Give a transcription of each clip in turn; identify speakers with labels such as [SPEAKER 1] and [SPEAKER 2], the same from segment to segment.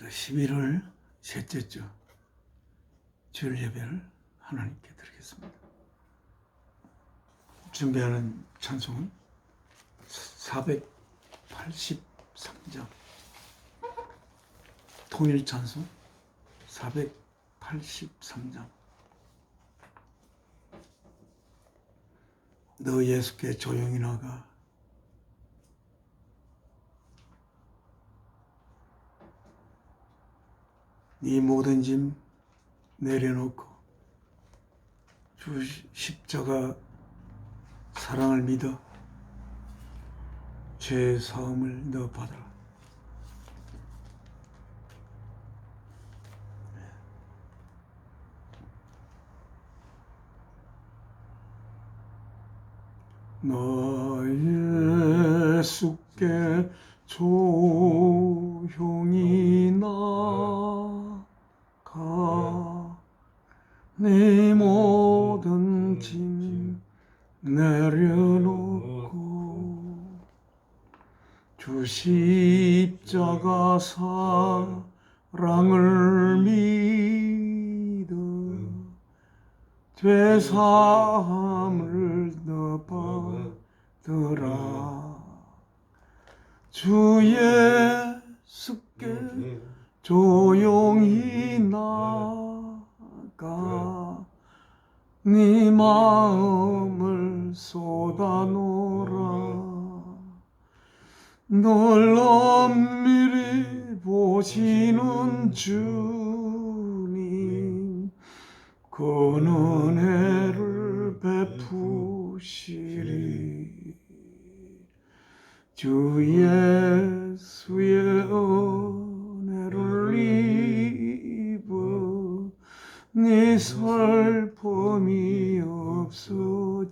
[SPEAKER 1] 11월 셋째 주 주일 예배를 하나님께 드리겠습니다. 준비하는 찬송은 483장 통일 찬송 483장 너 예수께 조용히 나가 네 모든 짐 내려놓고 주 십자가 사랑을 믿어 죄의 사함을 너 받아라. 너 예수께 조용히 나가 네 모든 짐 내려놓고 주 십자가 사랑을 믿어 죄 사함을 너 받으라. 주 예수께 조용히 나가 네 마음을 쏟아놓으라. 널 엄밀히 보시는 주님 그 은혜를 베푸시리. 주 예수의 은혜를 입어 네 슬픔이 없어지리.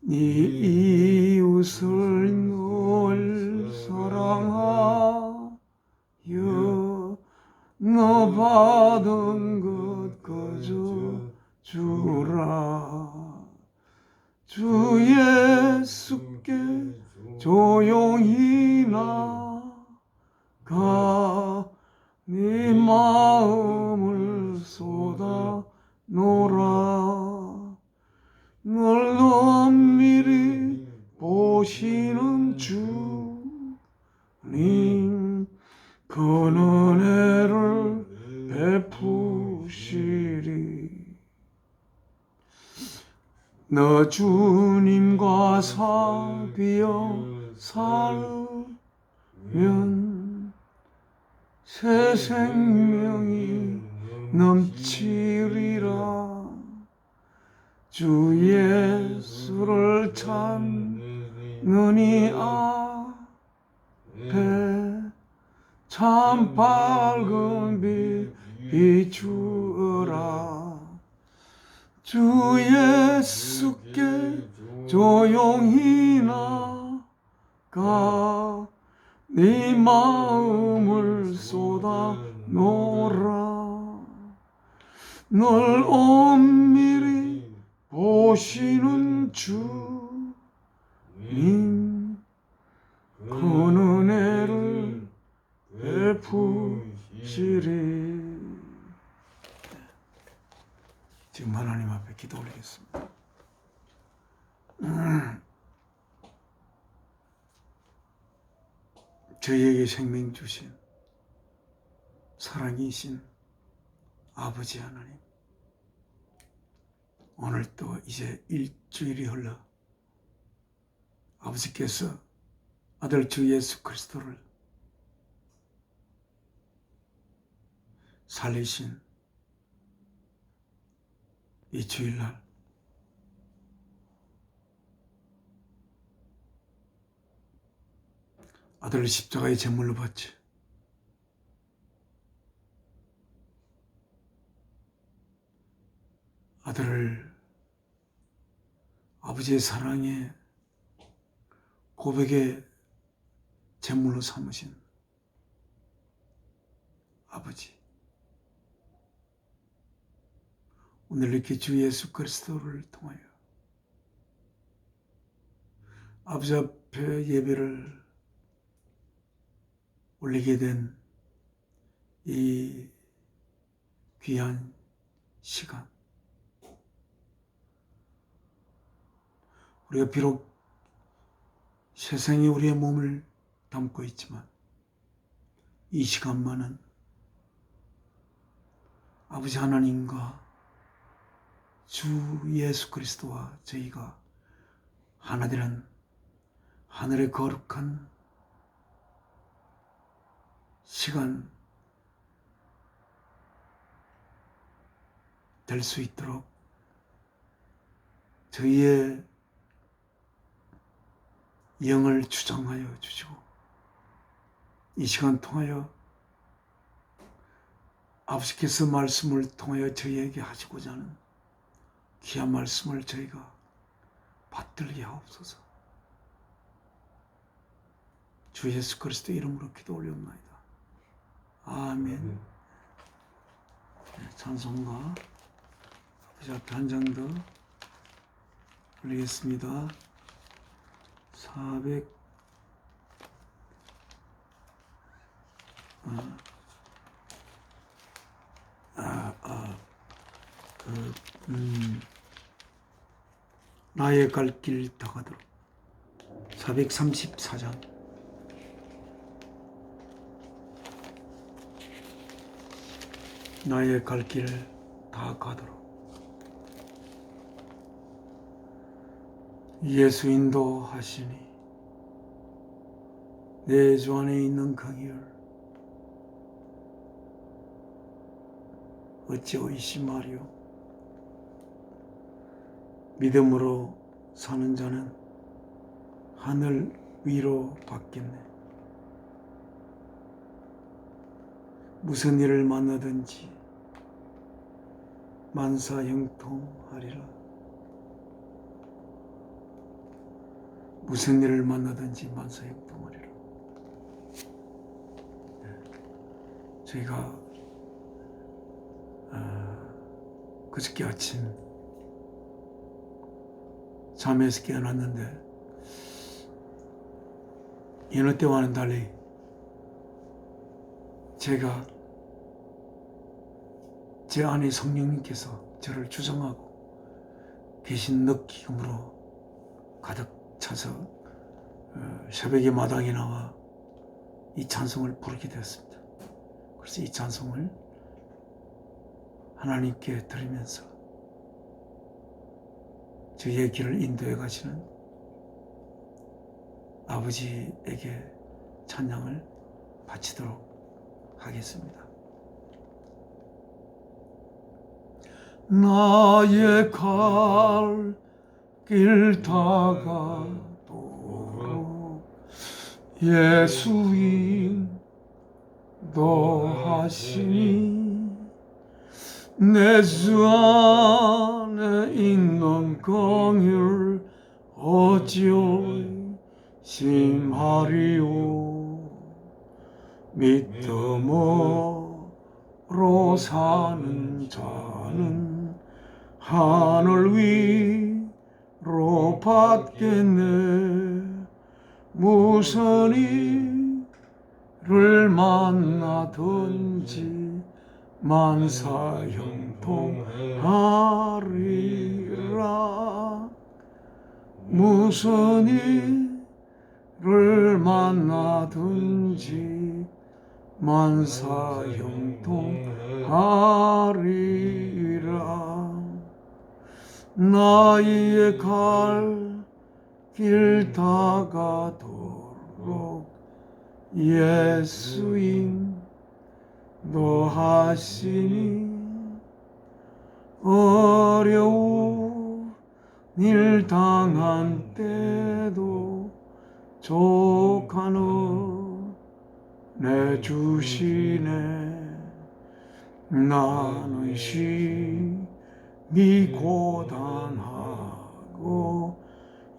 [SPEAKER 1] 네 이웃을 늘 사랑하여 너 받은 것 그저 주라. 주 예수께 조용히 나가 네 마음을 쏟아놓으라. 널 엄밀히 보시는 주님 그 은혜를 베푸시리. 너 주님과 사귀어 살면 새 생명이 넘치리라. 주 예수를 찾는 이 앞에 참 밝은 빛 비추어라. 주 예수께 조용히 나가 네 마음을 쏟아놓으라. 널 엄밀히 보시는 주님 그 은혜를 베푸시리. 지금 하나님 앞에 기도 올리겠습니다. 저희에게 생명 주신 사랑이신 아버지 하나님, 오늘 또 이제 일주일이 흘러 아버지께서 아들 주 예수 그리스도를 살리신 이 주일날 아들을 십자가의 제물로 바쳐 아들을 아버지의 사랑의 고백의 제물로 삼으신 아버지, 오늘 이렇게 주 예수 그리스도를 통하여 아버지 앞에 예배를 올리게 된 이 귀한 시간, 우리가 비록 세상에 우리의 몸을 담고 있지만 이 시간만은 아버지 하나님과 주 예수 그리스도와 저희가 하나 되는 하늘의 거룩한 시간 될 수 있도록 저희의 영을 주장하여 주시고 이 시간 통하여 아버지께서 말씀을 통하여 저희에게 하시고자 하는 귀한 말씀을 저희가 받들게 하옵소서. 주 예수 그리스도 이름으로 기도 올려옵나이다. 아멘. 찬송가 아버지 앞에 한 장 더 올리겠습니다. 400 나의 갈 길 다가도록 434장 나의 갈 길 다 가도록 예수 인도하시니 내 주 안에 있는 긍휼 어찌 의심하리요. 믿음으로 사는 자는 하늘 위로 받겠네. 무슨 일을 만나든지 만사형통하리라. 무슨 일을 만나든지 만사형통하리라. 저희가 그저께 아침 잠에서 깨어났는데 여느 때와는 달리 제가 제 안에 성령님께서 저를 주장하고 계신 느낌으로 가득 차서 새벽에 마당에 나와 이 찬송을 부르게 되었습니다. 그래서 이 찬송을 하나님께 드리면서 저희의 길을 인도해 가시는 아버지에게 찬양을 바치도록 하겠습니다. 나의 갈 길 다가도록 예수 인도하시니 내 주 안에 있는 긍휼 어찌 의심하리요. 믿음으로 사는 자는 하늘 위로 받겠네. 무슨 일을 만나든지 만사형통하리라. 무슨 일을 만나든지 만사형통하리라. 나의 갈 길 다가도록 예수 인도하시니 어려운 일 당한 때도 족한 은혜 주시네. 나는 심히 고단하고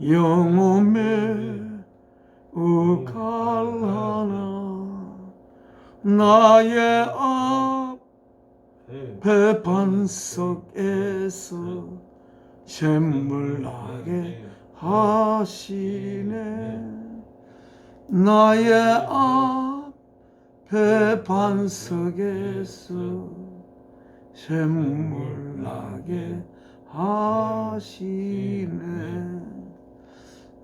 [SPEAKER 1] 영혼에 의갈하나 나의 앞에 반석에서 샘물나게 하시네. 나의 배 반석에서 샘물 나게 하시네.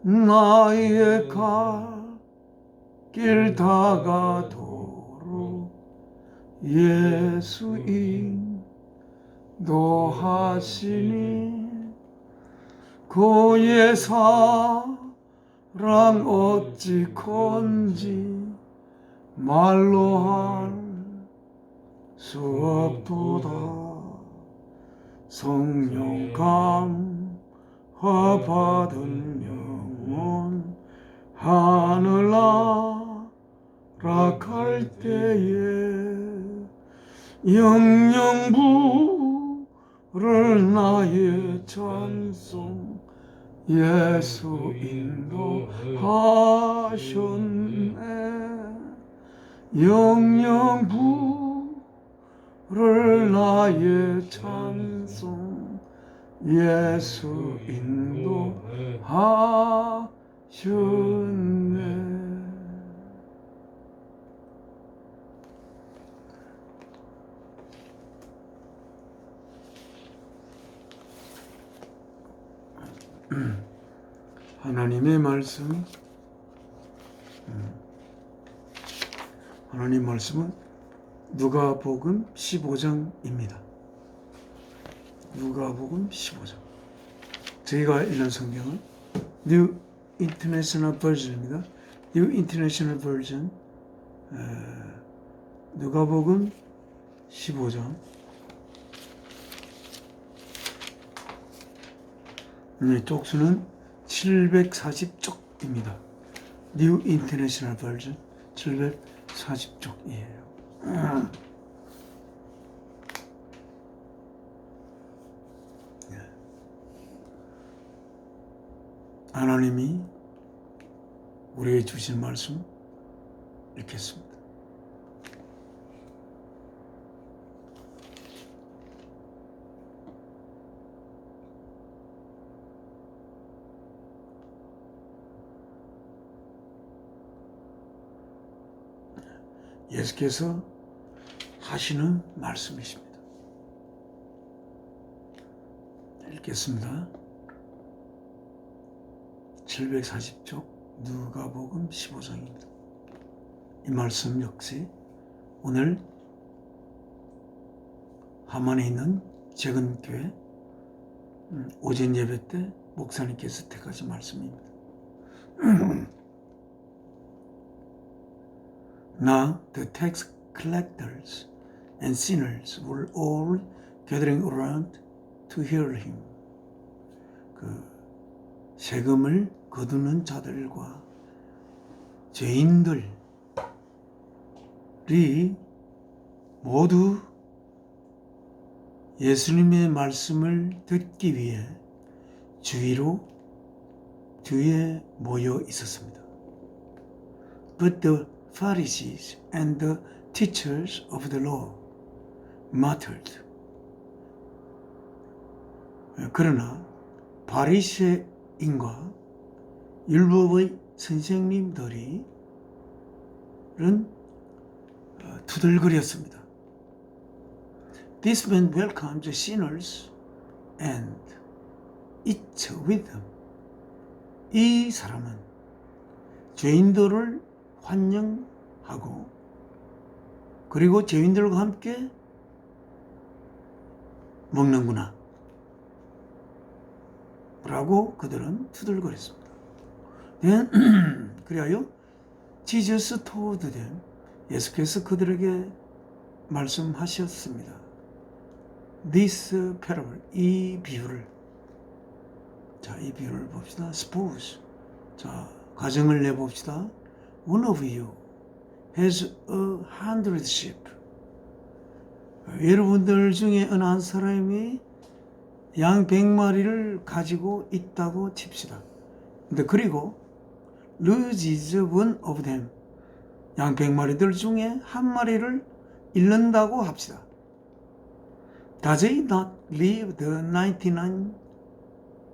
[SPEAKER 1] 나의 갈 길 다가도록 예수 인도하시니 그의 사랑 어찌 건지 말로 할 수 없도다. 성령 감화 받은 영혼 하늘 날아갈 때에 영영 부를 나의 찬송 예수 인도하셨네. 영영 부를 나의 찬송 예수 인도하셨네. 하나님의 말씀, 하나님 말씀은 누가복음 15장입니다. 누가복음 15장. 저희가 읽는 성경은 New International Version입니다. New International Version. 누가복음 15장. 쪽수는 740쪽입니다. New International Version 740쪽이에요. 하나님이 우리에게 주신 말씀 읽겠습니다. 예수께서 하시는 말씀이십니다. 읽겠습니다. 740쪽 누가복음 15장입니다. 이 말씀 역시 오늘 하만에 있는 작은 교회 오전 예배 때 목사님께서 택하신 말씀입니다. Now the tax collectors and sinners were all gathering around to hear him. 그 세금을 거두는 자들과 죄인들이 모두 예수님의 말씀을 듣기 위해 주위에 모여 있었습니다. But the Pharisees and the teachers of the law muttered. 그러나 바리새인과 율법의 선생님들은 투덜거렸습니다. This man welcomes sinners and eats with them. 이 사람은 죄인들을 환영하고 그리고 죄인들과 함께 먹는구나 라고 그들은 투덜거렸습니다. 그리하여 Jesus told them, 예수께서 그들에게 말씀하셨습니다. This parable, 이 비유를 봅시다. Suppose, 가정을 내봅시다. One of you has 100 sheep. 여러분들 중에 어느 한 사람이 양 100마리를 가지고 있다고 칩시다. 근데 그리고 loses one of them. 양 100마리들 중에 한 마리를 잃는다고 합시다. Does he not leave the 99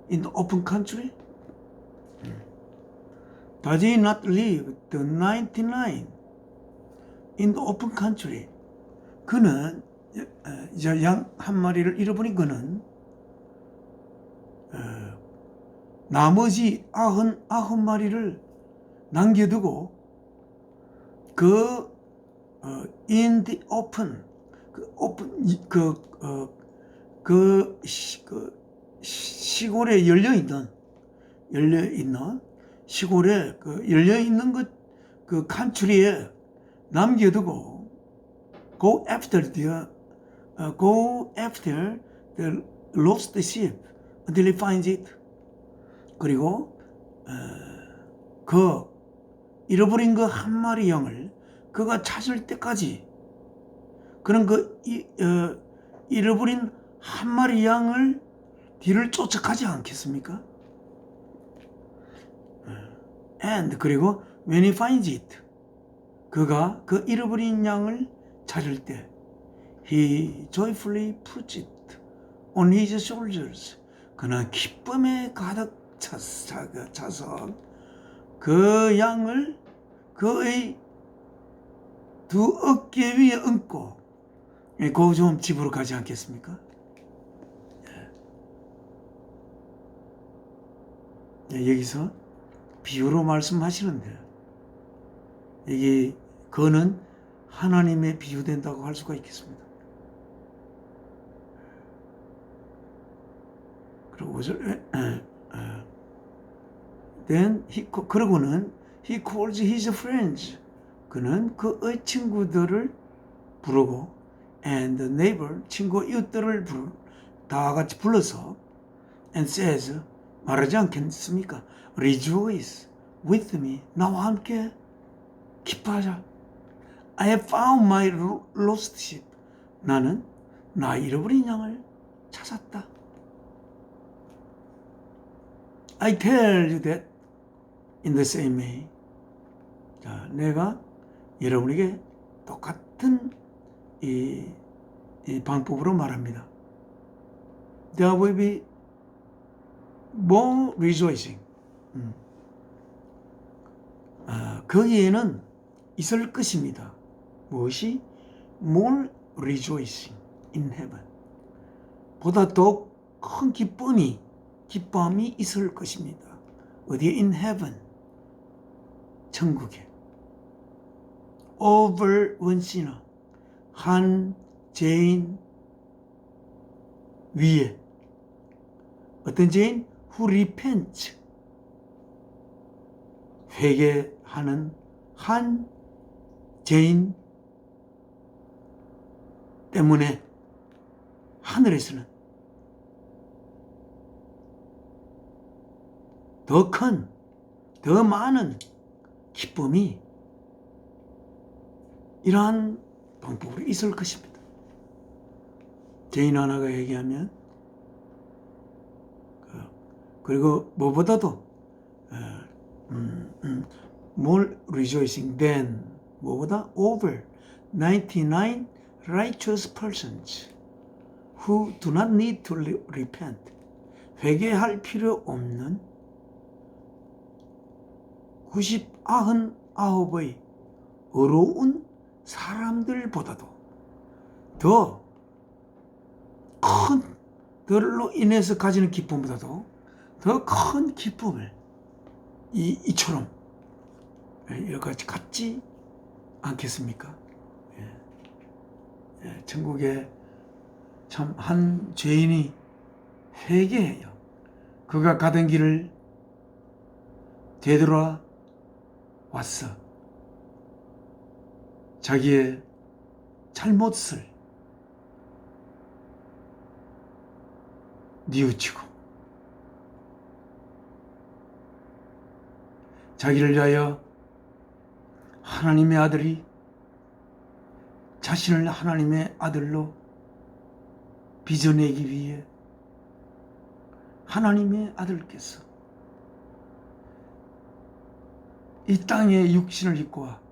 [SPEAKER 1] in the open country? Does he not leave the 99 in the open country. 그는 양 한 마리를 잃어버린 그는 나머지 99마리를 남겨두고 in the open 시골에 열려있는 시골에 열려있는 그 칸츄리에 남겨두고 go after the lost sheep until he finds it. 그리고 그 잃어버린 그 한 마리 양을 그가 찾을 때까지 그런 잃어버린 한 마리 양을 뒤를 쫓아가지 않겠습니까? And 그리고 when he finds it, 그가 그 잃어버린 양을 찾을 때 he joyfully puts it on his shoulders. 그는 기쁨에 가득 차서 그 양을 그의 두 어깨 위에 얹고 고좀 집으로 가지 않겠습니까? 여기서 비유로 말씀하시는데 이게 그는 하나님의 비유된다고 할 수가 있겠습니다. 그리고 then 그러고는 he calls his friends. 그는 그의 친구들을 부르고 and the neighbor, 친구 이웃들을 다 같이 불러서 and says, 말하지 않겠습니까? Rejoice with me. 나와 함께 기뻐하자. I have found my lost sheep. 나는 나 잃어버린 양을 찾았다. I tell you that in the same way. 자, 내가 여러분에게 똑같은 이 방법으로 말합니다. There will be more rejoicing. 거기에는 있을 것입니다. 무엇이? More rejoicing in heaven. 보다 더 큰 기쁨이 있을 것입니다. 어디에? In heaven. 천국에. Over one sinner. 한 죄인 위에. 어떤 죄인? Who repents. 회개하는 한 죄인 때문에 하늘에서는 더 큰, 더 많은 기쁨이 이러한 방법으로 있을 것입니다. 죄인 하나가 얘기하면 그리고 무엇보다도 more rejoicing than 무엇보다 over 99 righteous persons who do not need to repent. 회개할 필요 없는 99의 어려운 사람들보다도 더 큰 들로 인해서 가지는 기쁨보다도 더 큰 기쁨을 이처럼 여기까지 갖지 않겠습니까? 천국에 참 한 죄인이 회개해요. 그가 가던 길을 되돌아 왔어. 자기의 잘못을 뉘우치고 자기를 위하여 하나님의 아들이 자신을 하나님의 아들로 빚어내기 위해 하나님의 아들께서 이 땅에 육신을 입고 와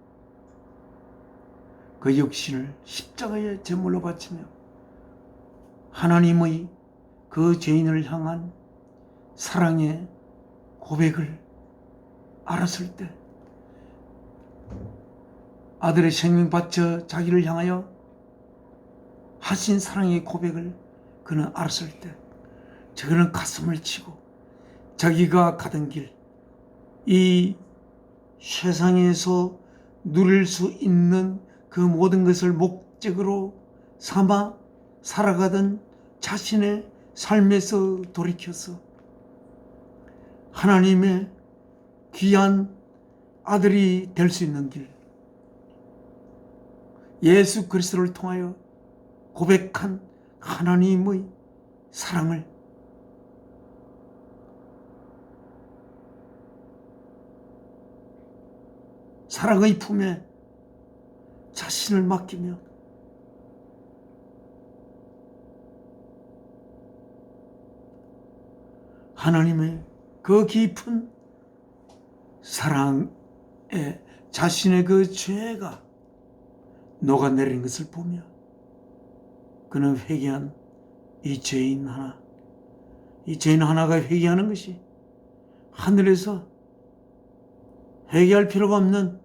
[SPEAKER 1] 그 육신을 십자가에 제물로 바치며 하나님의 그 죄인을 향한 사랑의 고백을 알았을 때 아들의 생명 바쳐 자기를 향하여 하신 사랑의 고백을 그는 알았을 때 저는 가슴을 치고 자기가 가던 길, 이 세상에서 누릴 수 있는 그 모든 것을 목적으로 삼아 살아가던 자신의 삶에서 돌이켜서 하나님의 귀한 아들이 될 수 있는 길, 예수 그리스도를 통하여 고백한 하나님의 사랑을 사랑의 품에 자신을 맡기며 하나님의 그 깊은 사랑에 자신의 그 죄가 녹아내리는 것을 보며 그는 회개한 이 죄인 하나가 회개하는 것이 하늘에서 회개할 필요가 없는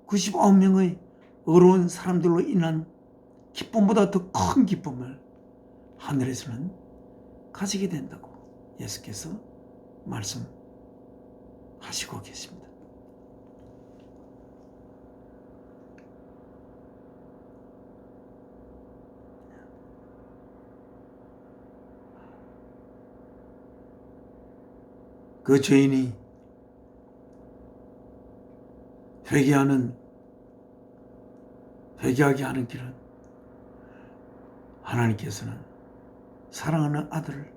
[SPEAKER 1] 99명의 의로운 사람들로 인한 기쁨보다 더 큰 기쁨을 하늘에서는 가지게 된다고 예수께서 말씀하시고 계십니다. 그 죄인이 회개하게 하는 길은 하나님께서는 사랑하는 아들을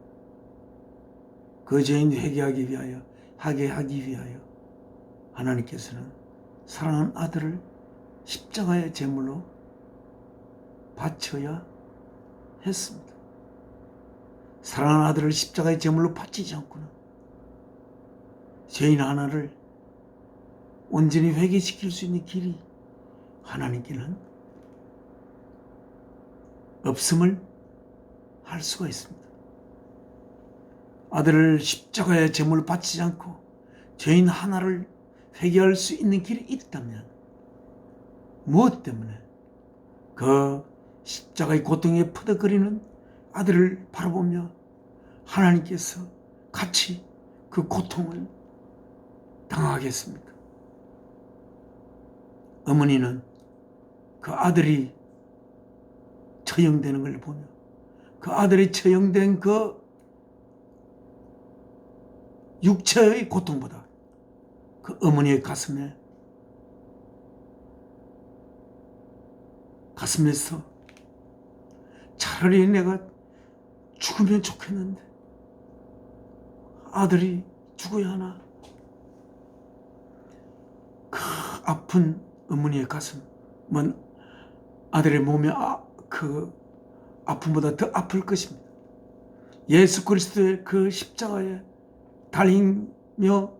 [SPEAKER 1] 그 죄인 회개하기 위하여 하게 하기 위하여 하나님께서는 사랑하는 아들을 십자가의 제물로 바쳐야 했습니다. 사랑하는 아들을 십자가의 제물로 바치지 않고는 죄인 하나를 온전히 회개시킬 수 있는 길이 하나님께는 없음을 할 수가 있습니다. 아들을 십자가의 제물로 바치지 않고 죄인 하나를 회개할 수 있는 길이 있다면 무엇 때문에 그 십자가의 고통에 퍼덕거리는 아들을 바라보며 하나님께서 같이 그 고통을 당하겠습니까? 어머니는 그 아들이 처형되는 걸 보며 그 아들이 처형된 그 육체의 고통보다 그 어머니의 가슴에서 차라리 내가 죽으면 좋겠는데 아들이 죽어야 하나, 그 아픈 어머니의 가슴은 아들의 몸의 그 아픔보다 더 아플 것입니다. 예수 그리스도의 그 십자가에 달리며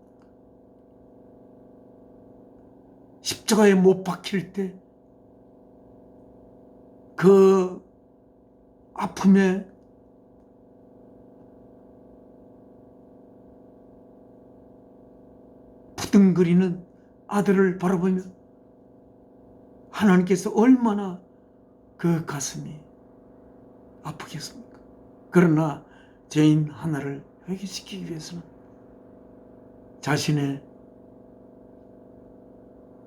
[SPEAKER 1] 십자가에 못 박힐 때 그 아픔에 부둥거리는 아들을 바라보며 하나님께서 얼마나 그 가슴이 아프겠습니까? 그러나 죄인 하나를 회개시키기 위해서는 자신의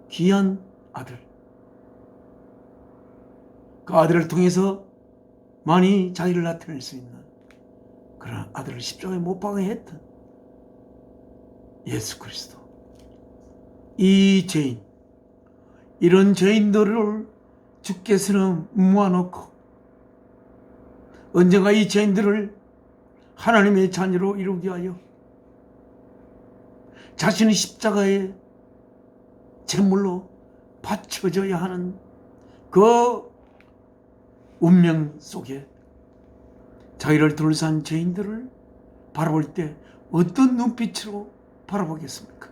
[SPEAKER 1] 귀한 아들, 그 아들을 통해서 많이 자기를 나타낼 수 있는 그런 아들을 십자가에 못 박게 했던 예수 그리스도, 이 죄인, 이런 죄인들을 주께서는 모아놓고 언젠가 이 죄인들을 하나님의 자녀로 이루기 위하여 자신의 십자가의 제물로 바쳐져야 하는 그 운명 속에 자기를 둘러싼 죄인들을 바라볼 때 어떤 눈빛으로 바라보겠습니까?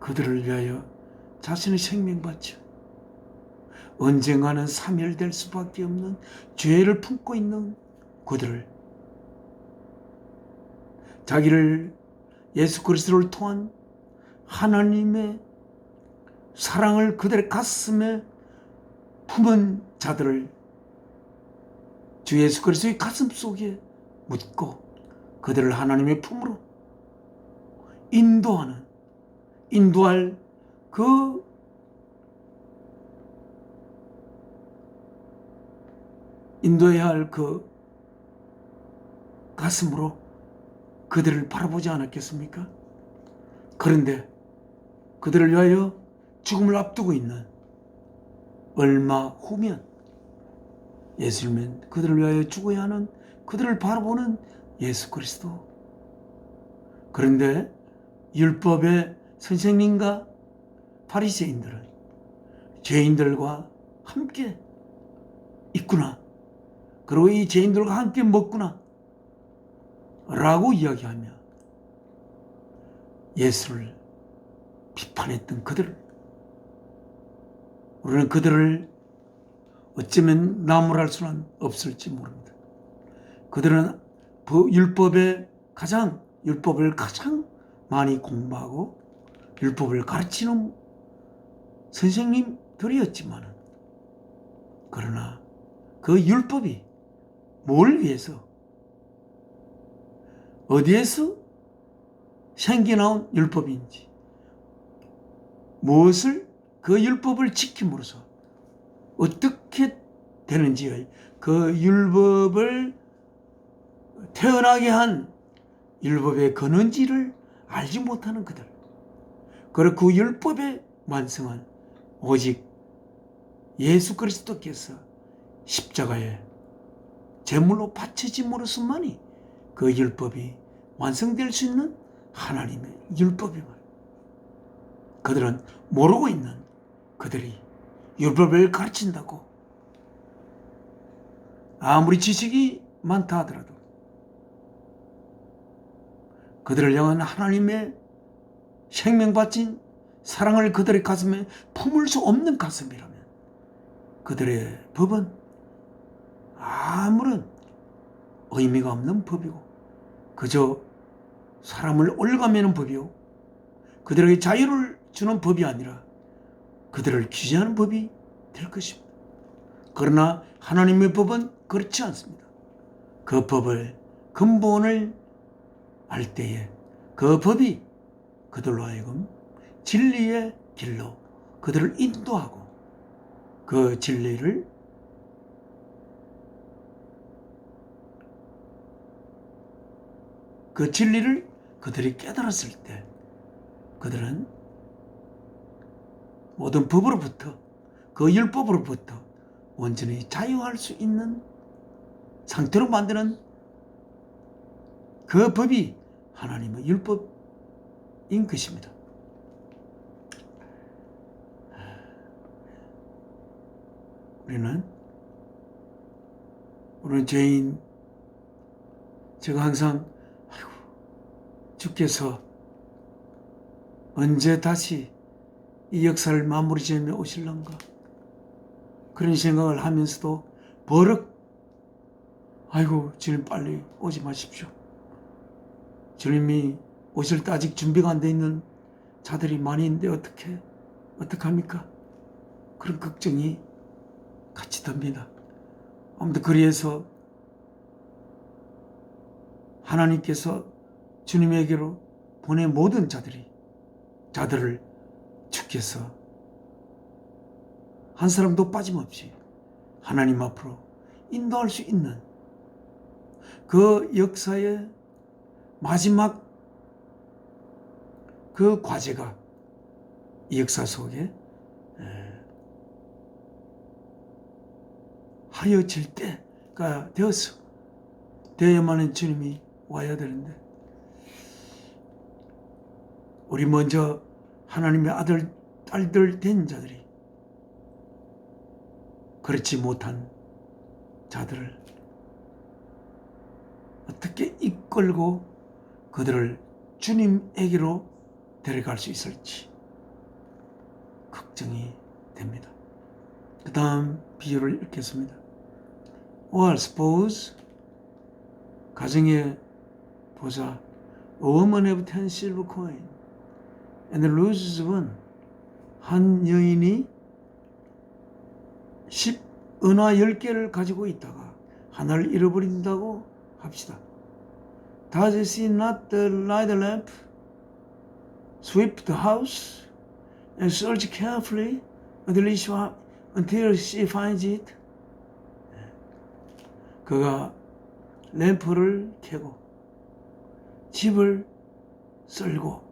[SPEAKER 1] 그들을 위하여 자신의 생명 바쳐 언젠가는 사멸될 수밖에 없는 죄를 품고 있는 그들을 자기를 예수 그리스도를 통한 하나님의 사랑을 그들의 가슴에 품은 자들을 주 예수 그리스도의 가슴 속에 묻고 그들을 하나님의 품으로 인도할 그 인도해야 할 그 가슴으로 그들을 바라보지 않았겠습니까? 그런데 그들을 위하여 죽음을 앞두고 있는 얼마 후면 예수님은 그들을 위하여 죽어야 하는 그들을 바라보는 예수 그리스도. 그런데 율법의 선생님과 바리새인들은 죄인들과 함께 있구나. 그리고 이 죄인들과 함께 먹구나. 라고 이야기하며 예수를 비판했던 그들. 우리는 그들을 어쩌면 나무랄 수는 없을지 모릅니다. 그들은 율법을 가장 많이 공부하고 율법을 가르치는 선생님들이었지만, 그러나 그 율법이 뭘 위해서, 어디에서 생겨나온 율법인지, 무엇을 그 율법을 지킴으로써 어떻게 되는지의 그 율법을 태어나게 한 율법의 근원지를 알지 못하는 그들. 그리고 그 율법의 완성은 오직 예수 그리스도께서 십자가에 제물로 바쳐짐으로써만이 그 율법이 완성될 수 있는 하나님의 율법이며, 그들은 모르고 있는 그들이 율법을 가르친다고 아무리 지식이 많다 하더라도 그들을 향한 하나님의 생명받진 사랑을 그들의 가슴에 품을 수 없는 가슴이라면 그들의 법은 아무런 의미가 없는 법이고 그저 사람을 올가매는 법이요, 그들에게 자유를 주는 법이 아니라 그들을 규제하는 법이 될 것입니다. 그러나 하나님의 법은 그렇지 않습니다. 그 법을 근본을 알 때에 그 법이 그들로 하여금 진리의 길로 그들을 인도하고 그 진리를 그들이 깨달았을 때 그들은 모든 법으로부터, 그 율법으로부터 온전히 자유할 수 있는 상태로 만드는 그 법이 하나님의 율법인 것입니다. 우리는 죄인, 제가 항상 주께서 언제 다시 이 역사를 마무리 지으며 오실런가, 그런 생각을 하면서도 버럭 주님 빨리 오지 마십시오. 주님이 오실 때 아직 준비가 안 돼 있는 자들이 많이 있는데 어떡합니까? 그런 걱정이 같이 듭니다. 아무튼 그래서 하나님께서 주님에게로 보낸 모든 자들을 주께서 한 사람도 빠짐없이 하나님 앞으로 인도할 수 있는 그 역사의 마지막 그 과제가 이 역사 속에 하여질 때가 되어야만은 주님이 와야 되는데, 우리 먼저 하나님의 아들, 딸들 된 자들이 그렇지 못한 자들을 어떻게 이끌고 그들을 주님에게로 데려갈 수 있을지 걱정이 됩니다. 그 다음 비유를 읽겠습니다. Or suppose, 가정에 보자, A woman have 10 silver coin and loses one. 한 여인이 은화 10개를 가지고 있다가 하나를 잃어버린다고 합시다. Does she not light the lamp, sweep the house, and search carefully until she finds it? 그가 램프를 켜고 집을 썰고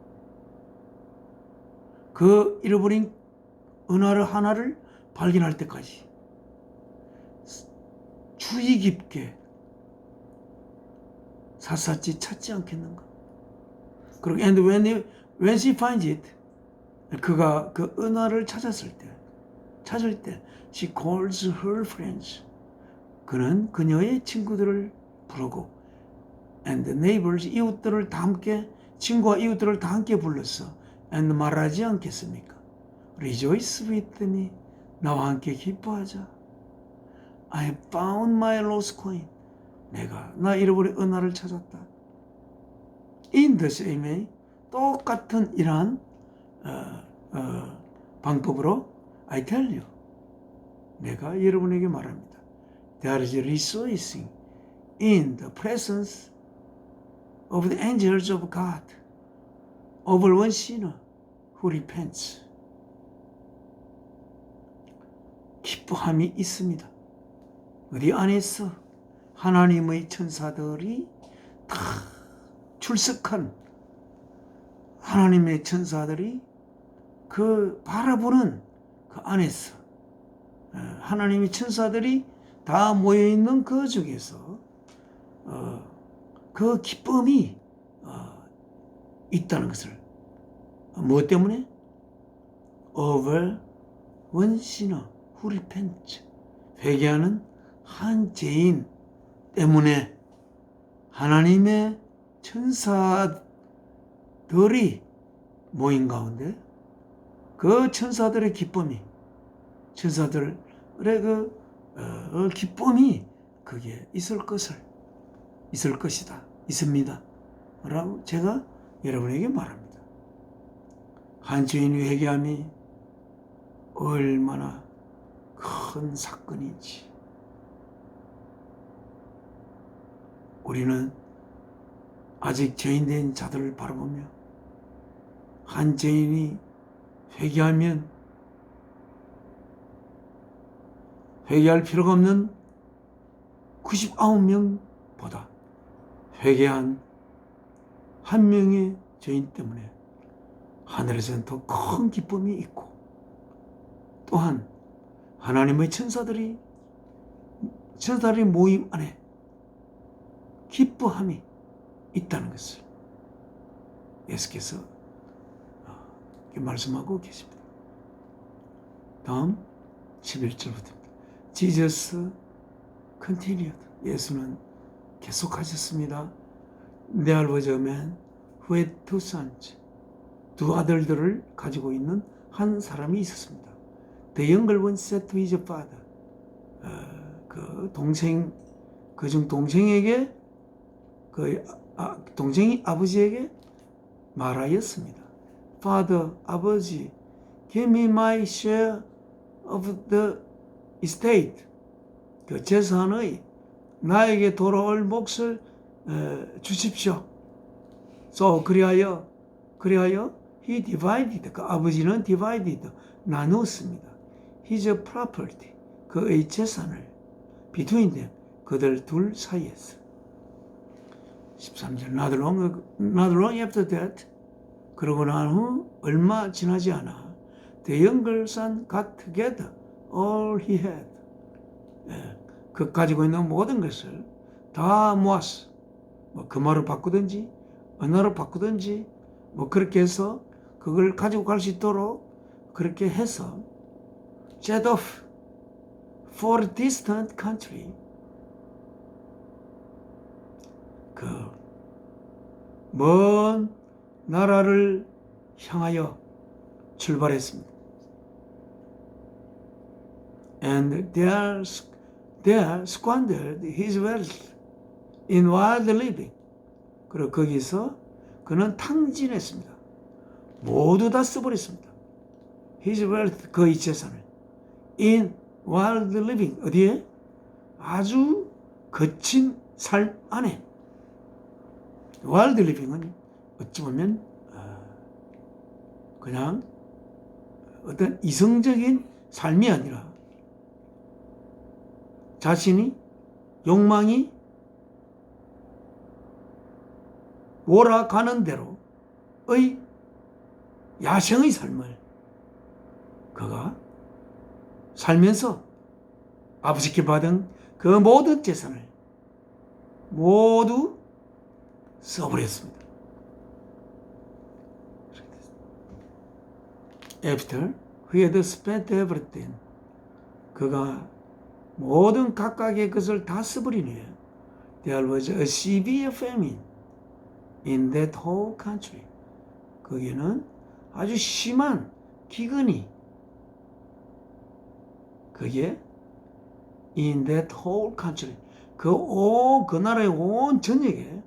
[SPEAKER 1] 그 잃어버린 은화를 하나를 발견할 때까지 주의 깊게 샅샅이 찾지 않겠는가? 그리고 and when she finds it, 그가 그 은화를 찾을 때 she calls her friends. 그는 그녀의 친구들을 부르고 and the neighbors, 이웃들을 다 함께 친구와 이웃들을 다 함께 불렀어. and 말하지 않겠습니까? Rejoice with me. 나와 함께 기뻐하자. I have found my lost coin. 내가 나 잃어버린 은화를 찾았다. In the same way, 똑같은 이러한 방법으로 I tell you, 내가 여러분에게 말합니다. There is rejoicing in the presence of the angels of God over one sinner who repents. 기뻐함이 있습니다. 어디 안에서 하나님의 천사들이 다 출석한 하나님의 천사들이 그 바라보는 그 안에서 하나님의 천사들이 다 모여있는 그 중에서 그 기쁨이 있다는 것을 무엇 때문에? Over one sinner who repents. 회개하는 한 죄인 때문에 하나님의 천사들이 모인 가운데 그 천사들의 기쁨이 천사들의 그 기쁨이 그게 있을 것이다. 있습니다. 라고 제가 여러분에게 말합니다. 한 죄인의 회개함이 얼마나 큰 사건인지 우리는 아직 죄인된 자들을 바라보며 한 죄인이 회개하면 회개할 필요가 없는 99명보다 회개한 한 명의 죄인 때문에 하늘에서는 더 큰 기쁨이 있고 또한 하나님의 천사들이 모임 안에 기뻐함이 있다는 것을 예수께서 말씀하고 계십니다. 다음 11절부터 Jesus continued. 예수는 계속하셨습니다. There was a man who had two sons. 두 아들들을 가지고 있는 한 사람이 있었습니다. The younger one said to his father. 그중 동생에게 동생이 아버지에게 말하였습니다. Father, 아버지, give me my share of the estate. 그 재산의 나에게 돌아올 몫을 주십시오. So 그리하여 he divided. 그 아버지는 divided 나누었습니다. His property. 그의 재산을 between them. 그들 둘 사이에서. 13절 Not long after that. 그러고 난 후 얼마 지나지 않아 The younger son got together all he had. 그 가지고 있는 모든 것을 다 모았어. 뭐 금화로 바꾸든지 은화로 바꾸든지 뭐 그렇게 해서 그걸 가지고 갈 수 있도록 그렇게 해서 set off for a distant country. 그 먼 나라를 향하여 출발했습니다. And there squandered his wealth in wild living. 그리고 거기서 그는 탕진했습니다. 모두 다 써버렸습니다. His wealth, 그의 재산을. In wild living, 어디에? 아주 거친 삶 안에. wild living은 어찌 보면 그냥 어떤 이성적인 삶이 아니라 자신이 욕망이 몰아가는 대로의 야생의 삶을 그가 살면서 아버지께 받은 그 모든 재산을 모두 써버렸습니다. After he had spent everything, 그가 모든 각각의 것을 다 써버린 후에 there was a severe famine in that whole country. 거기는 아주 심한 기근이 그게 in that whole country, 그 나라의 온 전역에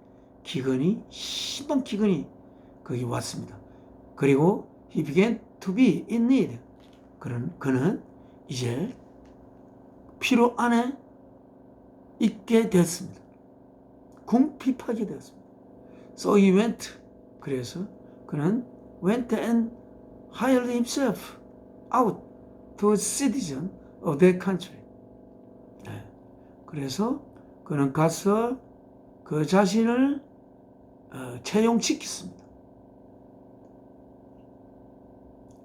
[SPEAKER 1] 기근이, 심한 기근이 거기 왔습니다. 그리고 he began to be in need. 그는 이제 필요 안에 있게 되었습니다. 궁핍하게 되었습니다. So he went, 그래서 그는 went and hired himself out to a citizen of that country. 네. 그래서 그는 가서 그 자신을 채용시켰습니다.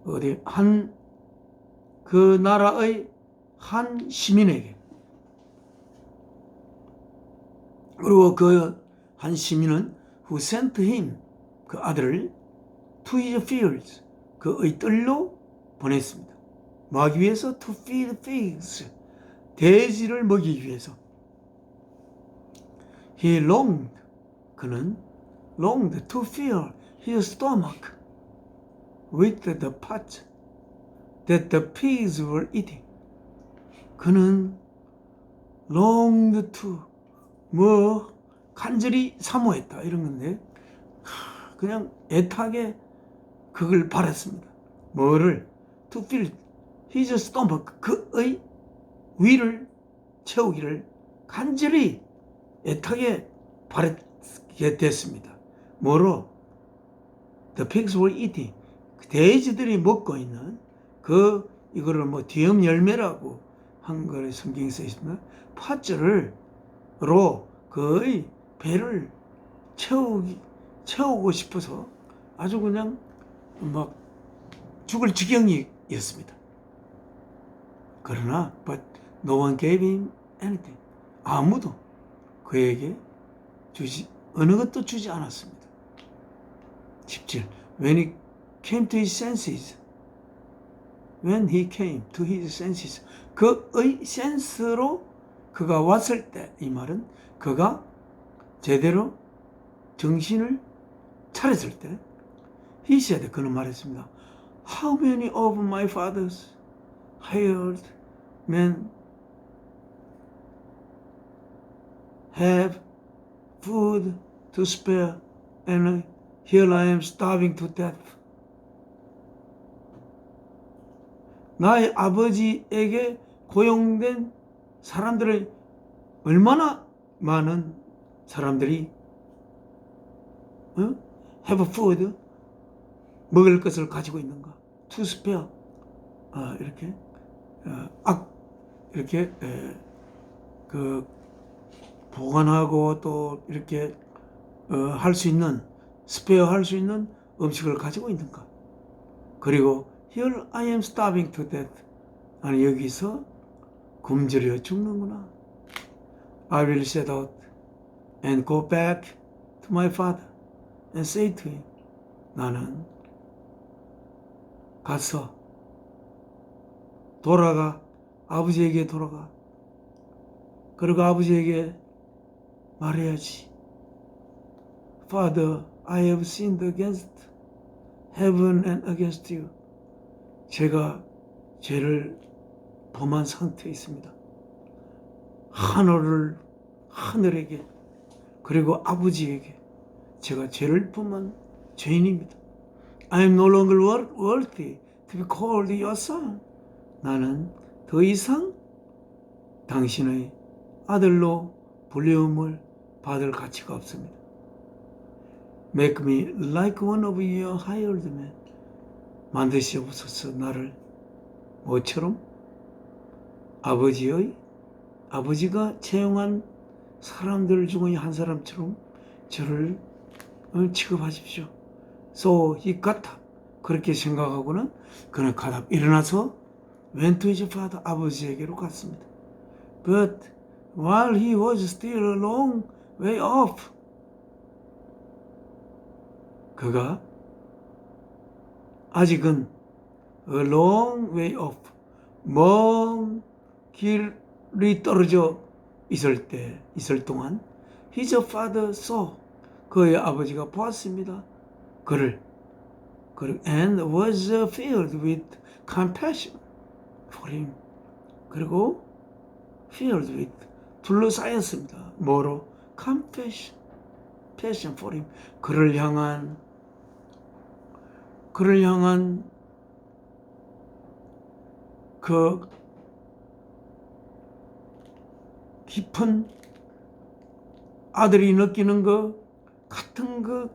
[SPEAKER 1] 어디 그 나라의 한 시민에게. 그리고 그 한 시민은 who sent him, 그 아들을 to his fields, 그의 뜰로 보냈습니다. 뭐 하기 위해서? to feed pigs, 돼지를 먹이기 위해서. he longed, 그는 longed to fill his stomach with the pot that the pigs were eating. 그는 longed to, 간절히 사모했다 이런 건데 그냥 애타게 그걸 바랐습니다. 뭐를? to fill his stomach, 그의 위를 채우기를 간절히 애타게 바랐게 됐습니다. 뭐로? The pigs were eating, 돼지들이 먹고 있는 이거를 뒤엄 열매라고 한글에 성경에 써 있습니다. 팥절로 그의 배를 채우고 싶어서 아주 그냥 죽을 지경이었습니다. 그러나 but no one gave him anything. 아무도 그에게 어느 것도 주지 않았습니다. 17. When he came to his senses, 그의 센스로 그가 왔을 때, 이 말은 그가 제대로 정신을 차렸을 때, he said, 그는 말했습니다. How many of my father's hired men have food to spare, and here I am starving to death. 나의 아버지에게 고용된 사람들을 얼마나 많은 사람들이 have food, 먹을 것을 가지고 있는가? to spare, 이렇게 이렇게 그 보관하고 또 이렇게 할 수 있는, 스페어 할 수 있는 음식을 가지고 있는가? 그리고 Here I am starving to death. 나는 여기서 굶주려 죽는구나. I will set out and go back to my father and say to him. 나는 가서 아버지에게 돌아가. 그리고 아버지에게 말해야지. Father, I have sinned against heaven and against you. 제가 죄를 범한 상태에 있습니다. 하늘에게 그리고 아버지에게 제가 죄를 범한 죄인입니다. I am no longer worthy to be called your son. 나는 더 이상 당신의 아들로 불리움을 받을 가치가 없습니다. Make me like one of your hired men. 만드시옵소서. 나를 뭐처럼? 아버지가 채용한 사람들 중의 한 사람처럼 저를 취급하십시오. So he got up. 그렇게 생각하고는 그는 가다 일어나서 went to his father. 아버지에게로 갔습니다. But while he was still a long way off, 그가 아직은 a long way off, 먼 길이 떨어져 있을 동안 his father saw, 그의 아버지가 보았습니다. 그를 and was filled with compassion for him. 그리고 filled with, 둘러싸였습니다. 뭐로? passion for him. 그를 향한 그 깊은 아들이 느끼는 것 같은 그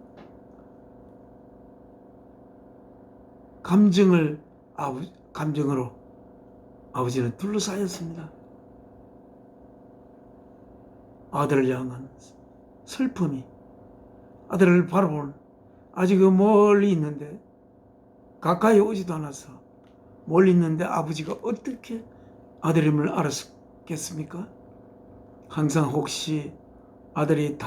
[SPEAKER 1] 감정으로 아버지는 둘러싸였습니다. 아들을 향한 슬픔이, 아들을 바라보는, 아직 멀리 있는데, 가까이 오지도 않아서 멀리 있는데 아버지가 어떻게 아들임을 알았겠습니까? 항상 혹시 아들이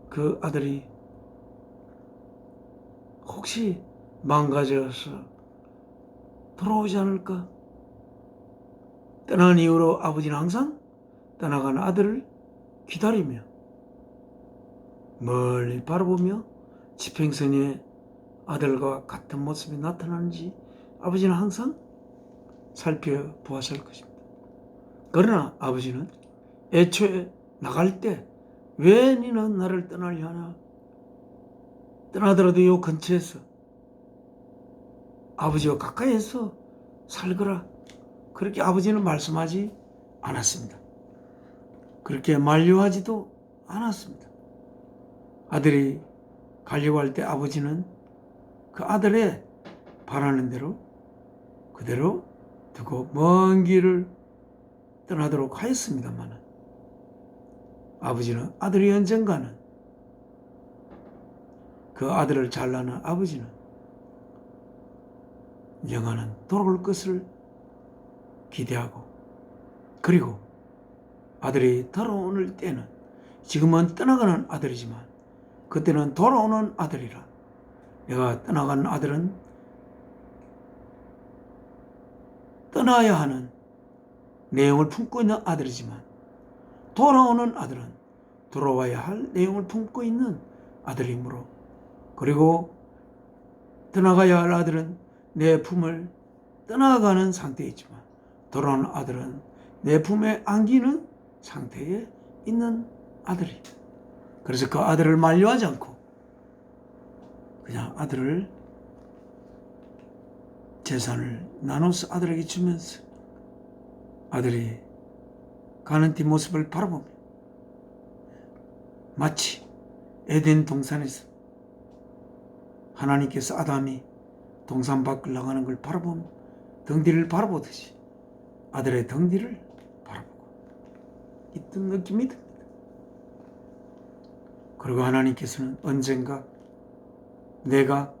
[SPEAKER 1] 그 아들이 혹시 망가져서 돌아오지 않을까? 떠난 이후로 아버지는 항상 떠나간 아들을 기다리며 멀리 바라보며 지평선에 아들과 같은 모습이 나타나는지 아버지는 항상 살펴보았을 것입니다. 그러나 아버지는 애초에 나갈 때 왜 너는 나를 떠나려 하나? 떠나더라도 요 근처에서 아버지와 가까이에서 살거라. 그렇게 아버지는 말씀하지 않았습니다. 그렇게 만류하지도 않았습니다. 아들이 가려고 할 때 아버지는 그 아들의 바라는 대로 그대로 두고 먼 길을 떠나도록 하였습니다만 아버지는 아들이 언젠가는 그 아들을 잘 낳는 아버지는 영원한 돌아올 것을 기대하고 그리고 아들이 돌아오는 때는 지금은 떠나가는 아들이지만 그때는 돌아오는 아들이라. 내가 떠나가는 아들은 떠나야 하는 내용을 품고 있는 아들이지만 돌아오는 아들은 돌아와야 할 내용을 품고 있는 아들이므로 그리고 떠나가야 할 아들은 내 품을 떠나가는 상태이지만 돌아오는 아들은 내 품에 안기는 상태에 있는 아들이. 그래서 그 아들을 만류하지 않고 그냥 아들을 재산을 나눠서 아들에게 주면서 아들이 가는 뒷모습을 바라보며 마치 에덴 동산에서 하나님께서 아담이 동산 밖을 나가는 걸 바라보며 등 뒤를 바라보듯이 아들의 등 뒤를 바라보고 있던 느낌이 듭니다. 그리고 하나님께서는 언젠가 내가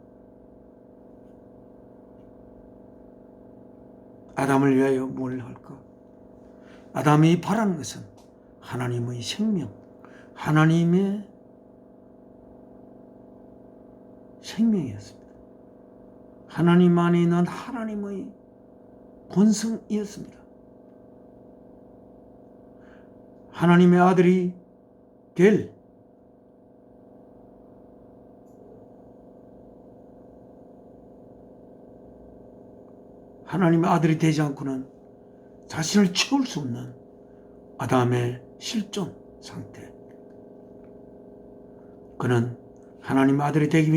[SPEAKER 1] 아담을 위하여 뭘 할까? 아담이 바라는 것은 하나님의 생명, 하나님의 생명이었습니다. 하나님 안에 있는 하나님의 본성이었습니다. 하나님의 아들이 될 하나님의 아들이 되지 않고는 자신을 채울 수 없는 아담의 실존 상태, 그는 하나님 아들이 되기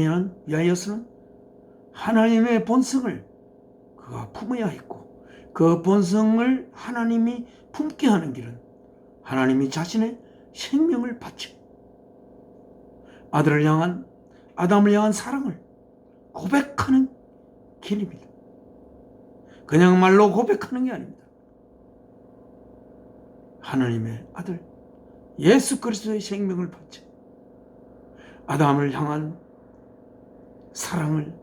[SPEAKER 1] 위하여서는 하나님의 본성을 그가 품어야 했고, 그 본성을 하나님이 품게 하는 길은 하나님이 자신의 생명을 바치고 아담을 향한 사랑을 고백하는 길입니다. 그냥 말로 고백하는 게 아닙니다. 하나님의 아들 예수 그리스도의 생명을 바쳐 아담을 향한 사랑을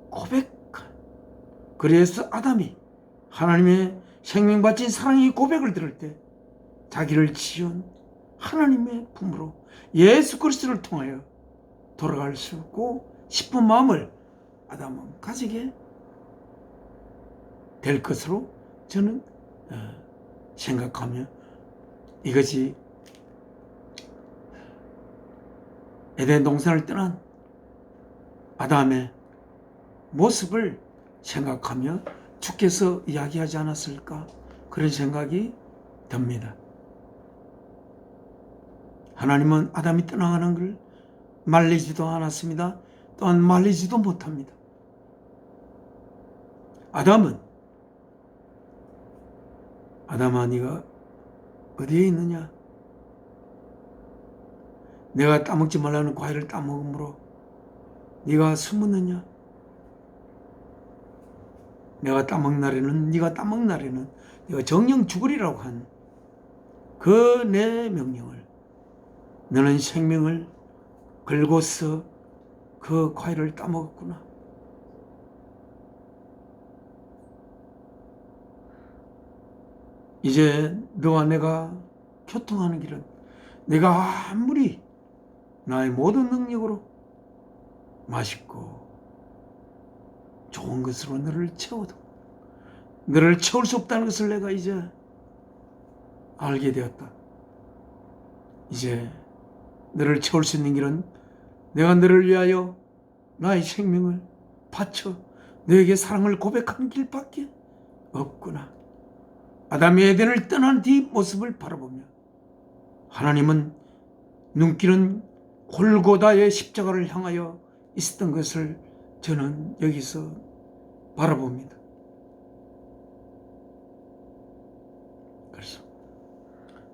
[SPEAKER 1] 고백한, 그래서 아담이 하나님의 생명 바친 사랑의 고백을 들을 때 자기를 지은 하나님의 품으로 예수 그리스도를 통하여 돌아갈 수 있고 싶은 마음을 아담은 가지게 될 것으로 저는 생각하며, 이것이 에덴 동산을 떠난 아담의 모습을 생각하며 주께서 이야기하지 않았을까, 그런 생각이 듭니다. 하나님은 아담이 떠나가는 걸 말리지도 않았습니다. 또한 말리지도 못합니다. 아담아, 네가 어디에 있느냐? 내가 따먹지 말라는 과일을 따먹음으로 네가 숨었느냐? 내가 따먹는 날에는, 네가 따먹는 날에는 내가 정령 죽으리라고 한 그 내 명령을, 너는 생명을 걸고서 그 과일을 따먹었구나. 이제 너와 내가 교통하는 길은 내가 아무리 나의 모든 능력으로 맛있고 좋은 것으로 너를 채워도 너를 채울 수 없다는 것을 내가 이제 알게 되었다. 이제 너를 채울 수 있는 길은 내가 너를 위하여 나의 생명을 바쳐 너에게 사랑을 고백하는 길밖에 없구나. 아담이 에덴을 떠난 뒤 모습을 바라보며 하나님은 눈길은 골고다의 십자가를 향하여 있었던 것을 저는 여기서 바라봅니다. 그래서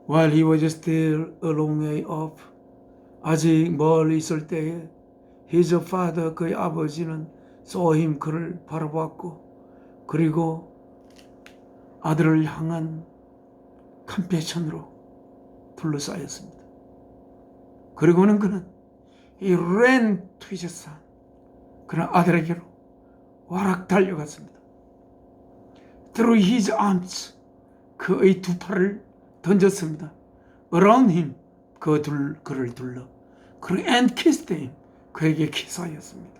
[SPEAKER 1] While he was still a long way off, 아직 멀리 있을 때에 his father, 그의 아버지는 saw him, 그를 바라보았고, 그리고 아들을 향한 컴패션으로 둘러싸였습니다. 그리고는 그는 he ran to his son, 그는 아들에게로 와락 달려갔습니다. Through his arms, 그의 두 팔을 던졌습니다. Around him, 그를 둘러, 그리고 and kissed him, 그에게 키스하였습니다.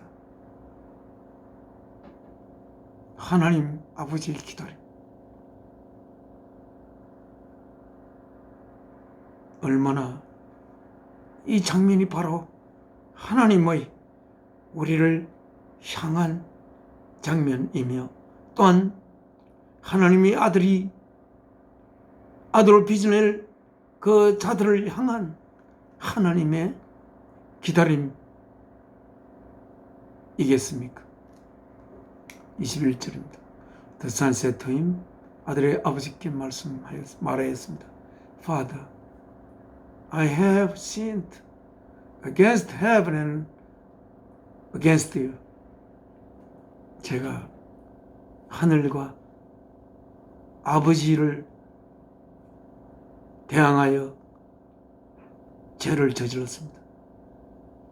[SPEAKER 1] 하나님 아버지의 기다림, 얼마나 이 장면이 바로 하나님의 우리를 향한 장면이며, 또한 하나님의 아들을 빚어낼 그 자들을 향한 하나님의 기다림이겠습니까? 21절입니다. The son said to him, 아들의 아버지께 말하였습니다. Father, I have sinned against heaven and against you. 제가 하늘과 아버지를 대항하여 죄를 저질렀습니다.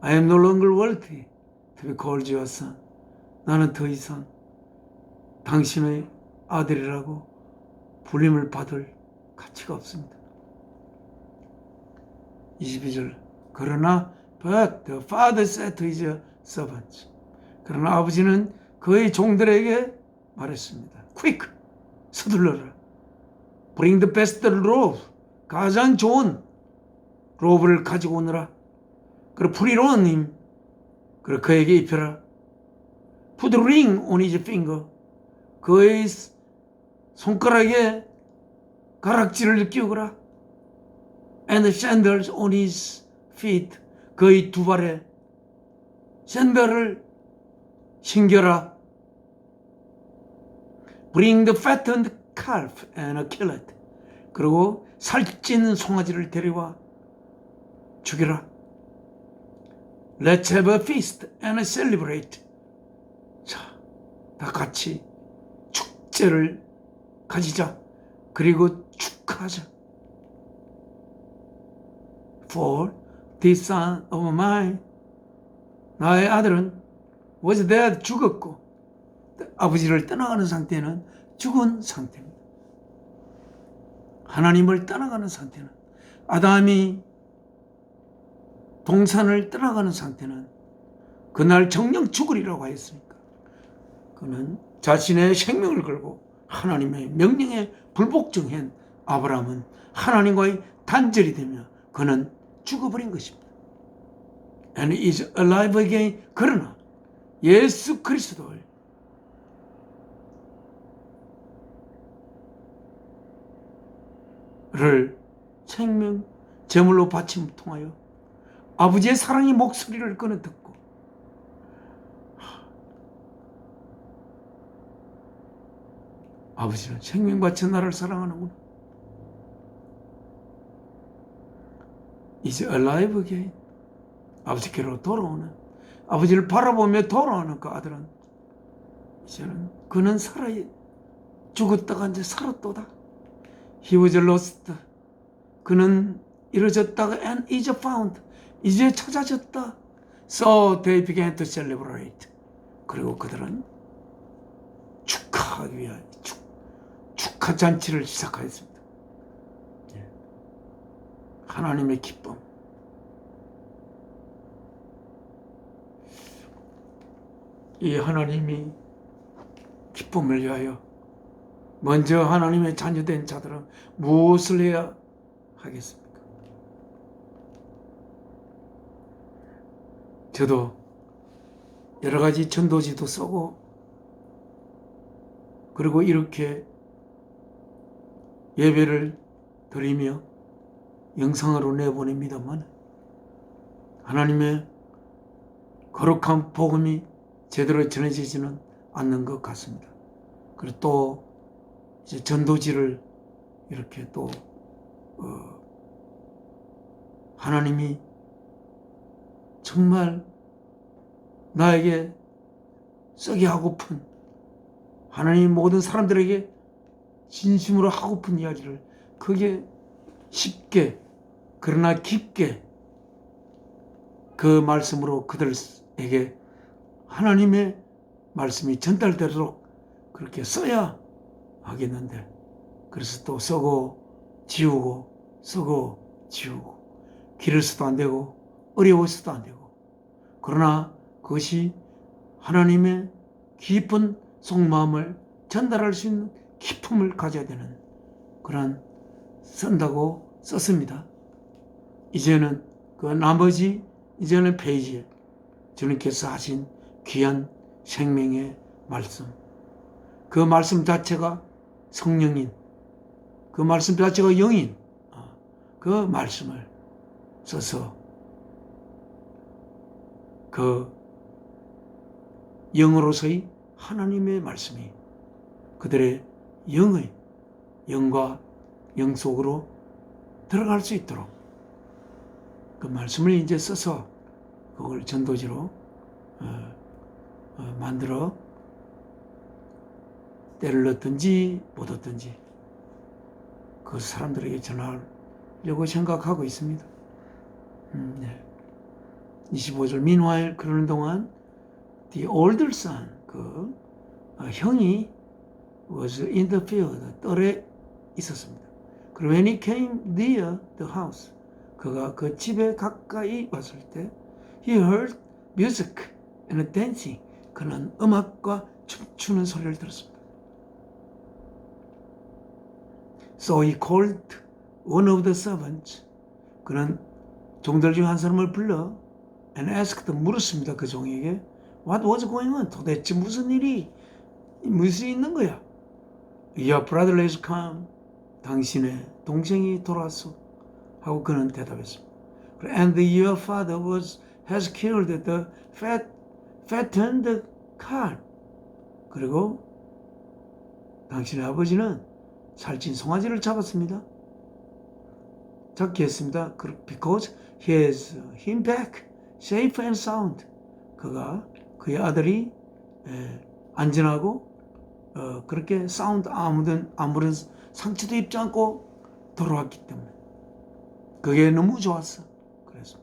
[SPEAKER 1] I am no longer worthy to be called your son. 나는 더 이상 당신의 아들이라고 불림을 받을 가치가 없습니다. 22절, 그러나 but the father said to his servants, 그러나 아버지는 그의 종들에게 말했습니다. Quick, 서둘러라. Bring the best robe, 가장 좋은 로브를 가지고 오너라. 그리고 put it on him, 그리고 그에게 입혀라. Put the ring on his finger, 그의 손가락에 가락지를 끼우거라. And the sandals on his feet, 그의 두 발에 샌들을 신겨라. Bring the fattened calf and kill it. 그리고 살찐 송아지를 데려와 죽여라. Let's have a feast and celebrate. 자, 다 같이 축제를 가지자. 그리고 축하하자. For this son of mine, 나의 아들은 was dead, 죽었고, 아버지를 떠나가는 상태는 죽은 상태입니다. 하나님을 떠나가는 상태는, 아담이 동산을 떠나가는 상태는 그날 정령 죽으리라고 하였으니까 그는 자신의 생명을 걸고 하나님의 명령에 불복종한 아브라함은 하나님과의 단절이 되며 그는 죽어버린 것입니다. And is alive again. 그러나 예수 그리스도를 생명 제물로 바침을 통하여 아버지의 사랑의 목소리를 끊어 듣고 아버지는 생명같이 나를 사랑하는구나. Is alive again. 아버지께로 돌아오는, 아버지를 바라보며 돌아오는 그 아들은 이제는 그는 살아야, 죽었다가 이제 살았도다. He was lost. 그는 잃어졌다가 and is found. 이제 찾아졌다. So they began to celebrate. 그리고 그들은 축하하기 위한 축하 잔치를 시작하였습니다. 하나님의 기쁨. 이 하나님이 기쁨을 위하여 먼저 하나님의 자녀된 자들은 무엇을 해야 하겠습니까? 저도 여러 가지 전도지도 쓰고 그리고 이렇게 예배를 드리며 영상으로 내보냅니다만 하나님의 거룩한 복음이 제대로 전해지지는 않는 것 같습니다. 그리고 또 이제 전도지를 이렇게 또 하나님이 정말 나에게 쓰게 하고픈, 하나님 모든 사람들에게 진심으로 하고픈 이야기를 그게 쉽게 그러나 깊게 그 말씀으로 그들에게 하나님의 말씀이 전달되도록 그렇게 써야 하겠는데, 그래서 또 쓰고 지우고 쓰고 지우고 길어서도 안 되고 어려워서도 안 되고, 그러나 그것이 하나님의 깊은 속마음을 전달할 수 있는 기품을 가져야 되는 그런 쓴다고 썼습니다. 이제는 그 나머지 이제는 페이지에 주님께서 하신 귀한 생명의 말씀, 그 말씀 자체가 성령인, 그 말씀 자체가 영인, 그 말씀을 써서 그 영으로서의 하나님의 말씀이 그들의 영과 영 속으로 들어갈 수 있도록 그 말씀을 이제 써서 그걸 전도지로 만들어 때를 넣든지 못 얻든지 그 사람들에게 전하려고 생각하고 있습니다. 네. 25절 Meanwhile 그러는 동안 the older son 그 형이 was in the field 뜰에 있었습니다. 그리고 when he came near the house 그가 그 집에 가까이 왔을 때 he heard music and dancing 그는 음악과 춤추는 소리를 들었습니다. So he called one of the servants 그는 종들 중 한 사람을 불러 and asked 물었습니다. 그 종에게 What was going on? 도대체 무슨 일이 있는 거야? Your brother has come. 당신의 동생이 돌아왔어. 하고 그는 대답했습니다. And your father has killed the fattened calf. 그리고 당신의 아버지는 살찐 송아지를 잡았습니다. 잡게 했습니다. Because he has him back, safe and sound. 그의 아들이 안전하고 그렇게 사운드 아무런 상처도 입지 않고 돌아왔기 때문에 그게 너무 좋았어. 그래서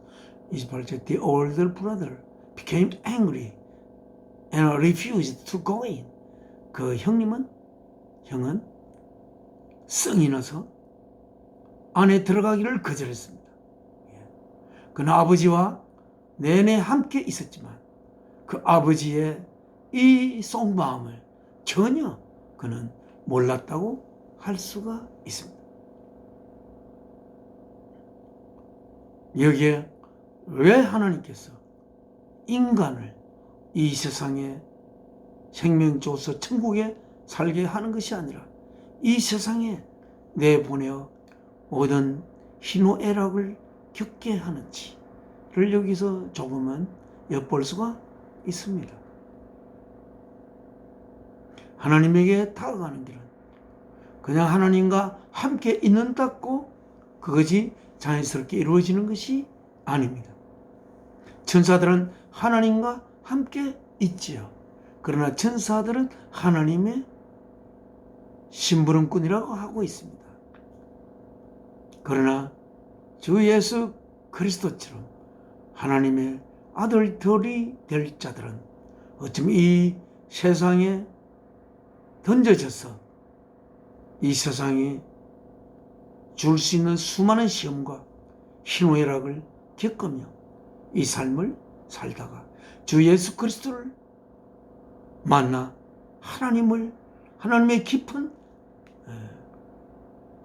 [SPEAKER 1] 28절 The older brother became angry and refused to go in. 그 형은 성이 나서 안에 들어가기를 거절했습니다. 그는 아버지와 내내 함께 있었지만 그 아버지의 이 속마음을 전혀 그는 몰랐다고 할 수가 있습니다. 여기에 왜 하나님께서 인간을 이 세상에 생명 줘서 천국에 살게 하는 것이 아니라 이 세상에 내보내어 모든 희노애락을 겪게 하는지를 여기서 조금은 엿볼 수가 있습니다. 하나님에게 다가가는 길은 그냥 하나님과 함께 있는다고 그것이 자연스럽게 이루어지는 것이 아닙니다. 천사들은 하나님과 함께 있지요. 그러나 천사들은 하나님의 심부름꾼이라고 하고 있습니다. 그러나 주 예수 그리스도처럼 하나님의 아들들이 될 자들은 어쩌면 이 세상에 던져져서 이 세상에 줄 수 있는 수많은 시험과 희노애락을 겪으며 이 삶을 살다가 주 예수 그리스도를 만나 하나님의 깊은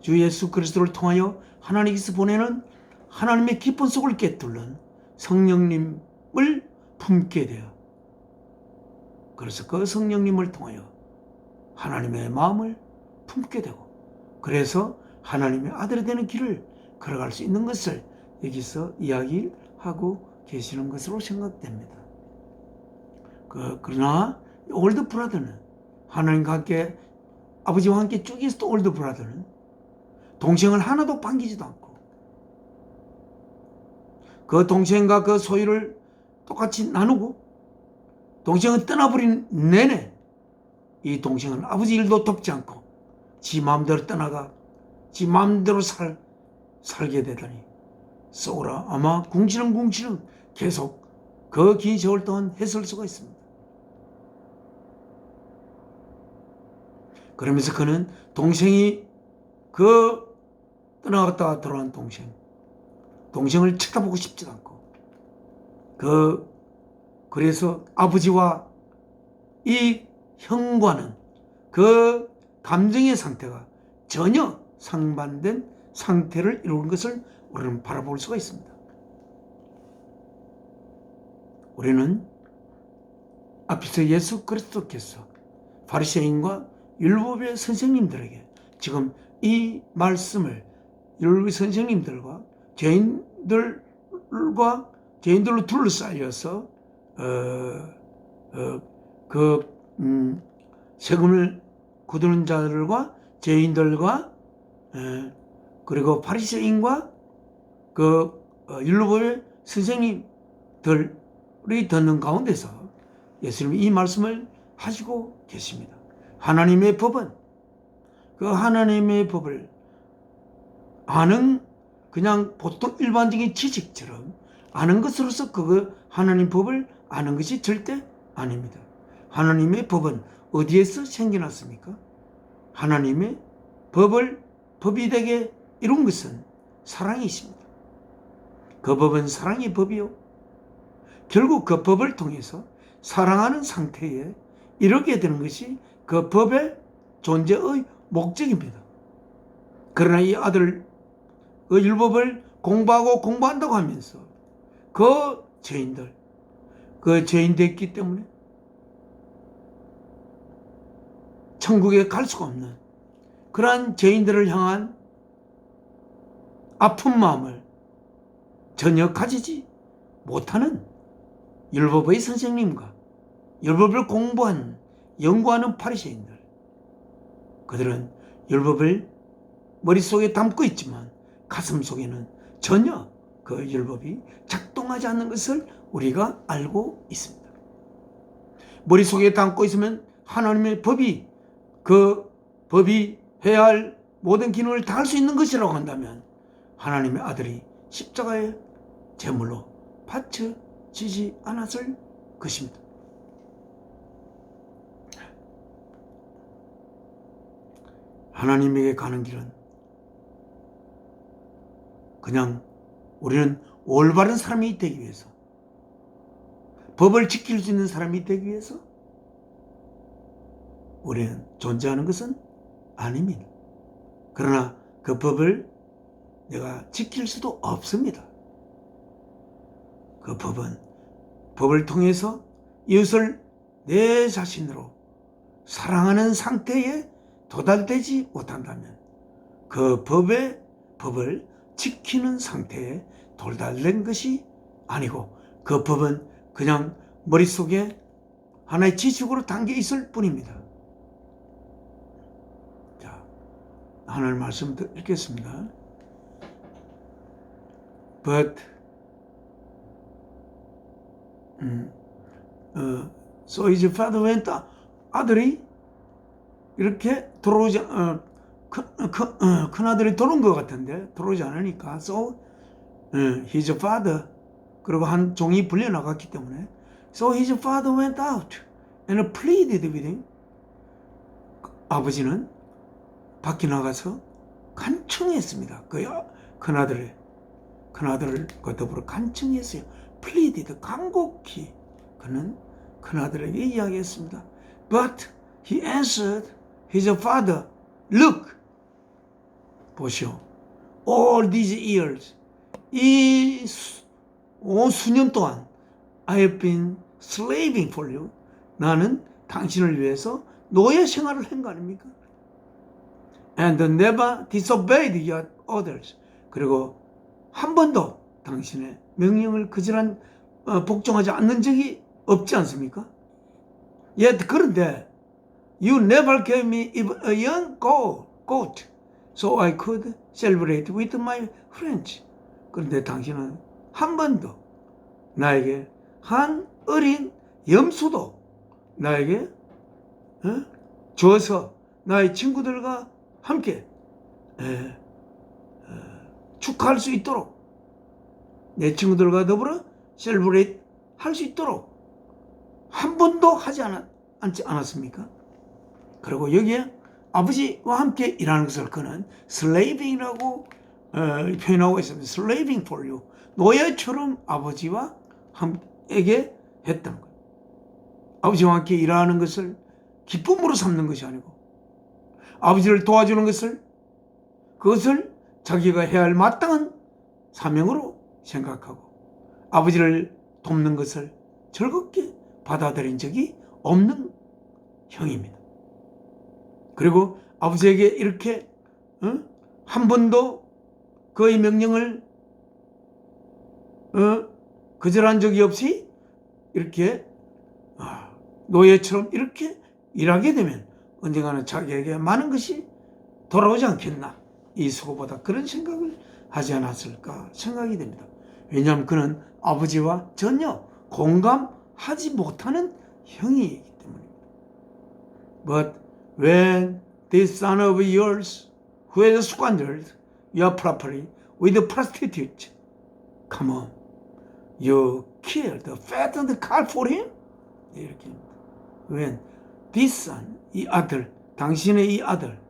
[SPEAKER 1] 주 예수 그리스도를 통하여 하나님께서 보내는 하나님의 깊은 속을 꿰뚫는 성령님을 품게 되어 그래서 그 성령님을 통하여 하나님의 마음을 품게 되고 그래서 하나님의 아들이 되는 길을 걸어갈 수 있는 것을 여기서 이야기하고 계시는 것으로 생각됩니다. 그러나 올드 브라더는 하나님과 함께 아버지와 함께 쭉 있었던 올드 브라더는 동생을 하나도 반기지도 않고 그 동생과 그 소유를 똑같이 나누고 동생은 떠나버린 내내 이 동생은 아버지 일도 돕지 않고 지 마음대로 떠나가 지 마음대로 살게 되더니 쏘라 아마 궁시렁 계속 그 긴 세월 동안 했을 수가 있습니다. 그러면서 그는 동생이 그 떠나갔다가 돌아온 동생을 쳐다보고 싶지도 않고 그래서 아버지와 이 형과는 그 감정의 상태가 전혀 상반된 상태를 이루는 것을 우리는 바라볼 수가 있습니다. 우리는 앞에서 예수 그리스도께서 바리새인과 율법의 선생님들에게 지금 이 말씀을 율법의 선생님들과 죄인들로 둘러싸여서 세금을 거두는 자들과 죄인들과 그리고 바리새인과 율법의 선생님들이 듣는 가운데서 예수님이 이 말씀을 하시고 계십니다. 하나님의 법은 그 하나님의 법을 아는 그냥 보통 일반적인 지식처럼 아는 것으로서 하나님 법을 아는 것이 절대 아닙니다. 하나님의 법은 어디에서 생겨났습니까? 하나님의 법이 되게 이룬 것은 사랑이십니다. 그 법은 사랑의 법이요. 결국 그 법을 통해서 사랑하는 상태에 이르게 되는 것이 그 법의 존재의 목적입니다. 그러나 이 아들 그 율법을 공부한다고 하면서 그 죄인 됐기 때문에 천국에 갈 수가 없는 그러한 죄인들을 향한 아픈 마음을 전혀 가지지 못하는 율법의 선생님과 율법을 공부한 연구하는 바리새인들, 그들은 율법을 머릿속에 담고 있지만 가슴 속에는 전혀 그 율법이 작동하지 않는 것을 우리가 알고 있습니다. 머릿속에 담고 있으면 하나님의 법이, 그 법이 해야 할 모든 기능을 다 할 수 있는 것이라고 한다면 하나님의 아들이 십자가의 제물로 바쳐지지 않았을 것입니다. 하나님에게 가는 길은 그냥 우리는 올바른 사람이 되기 위해서, 법을 지킬 수 있는 사람이 되기 위해서 우리는 존재하는 것은 아닙니다. 그러나 그 법을 내가 지킬 수도 없습니다. 그 법을 통해서 이웃을 내 자신으로 사랑하는 상태에 도달되지 못한다면 그 법을 지키는 상태에 도달된 것이 아니고 그 법은 그냥 머릿속에 하나의 지식으로 담겨 있을 뿐입니다. 자, 하나님 말씀 읽겠습니다. But so his father went, 아들이 이렇게 들어오지, 큰 아들이 들어온 것 같은데 들어오지 않으니까 so his father, 그리고 한 종이 불려나갔기 때문에 so his father went out and pleaded with him. 아버지는 밖에 나가서 간청했습니다. 그 큰아들과 더불어 간청했어요. pleaded, 간곡히 그는 큰아들에게 이야기했습니다. But he answered his father, look, 보시오, all these years, 이 수년 동안 I have been slaving for you. 나는 당신을 위해서 노예 생활을 한 거 아닙니까? And never disobeyed your orders. 그리고 한 번도 당신의 명령을 그지란 복종하지 않는 적이 없지 않습니까? Yet 그런데 you never gave me even a young goat so I could celebrate with my friends. 그런데 당신은 한 번도 나에게 한 어린 염소도 나에게 주어서 나의 친구들과 함께 축하할 수 있도록, 내 친구들과 더불어 셀브레이트 할 수 있도록 한 번도 하지 않지 않았습니까? 그리고 여기에 아버지와 함께 일하는 것을 그는 슬레이빙이라고 표현하고 있습니다. Slaving for you. 노예처럼 아버지와 함께 했던 거예요. 아버지와 함께 일하는 것을 기쁨으로 삼는 것이 아니고 아버지를 도와주는 것을, 그것을 자기가 해야 할 마땅한 사명으로 생각하고 아버지를 돕는 것을 즐겁게 받아들인 적이 없는 형입니다. 그리고 아버지에게 이렇게 한 번도 그의 명령을 거절한 적이 없이 이렇게 노예처럼 이렇게 일하게 되면 언젠가는 자기에게 많은 것이 돌아오지 않겠나, 이 수고보다, 그런 생각을 하지 않았을까 생각이 됩니다. 왜냐하면 그는 아버지와 전혀 공감하지 못하는 형이기 때문입니다. But when this son of yours who has squandered your property with a prostitute, come on, you killed the fattened calf for him? 이렇게. When this son, 이 아들, 당신의 이 아들,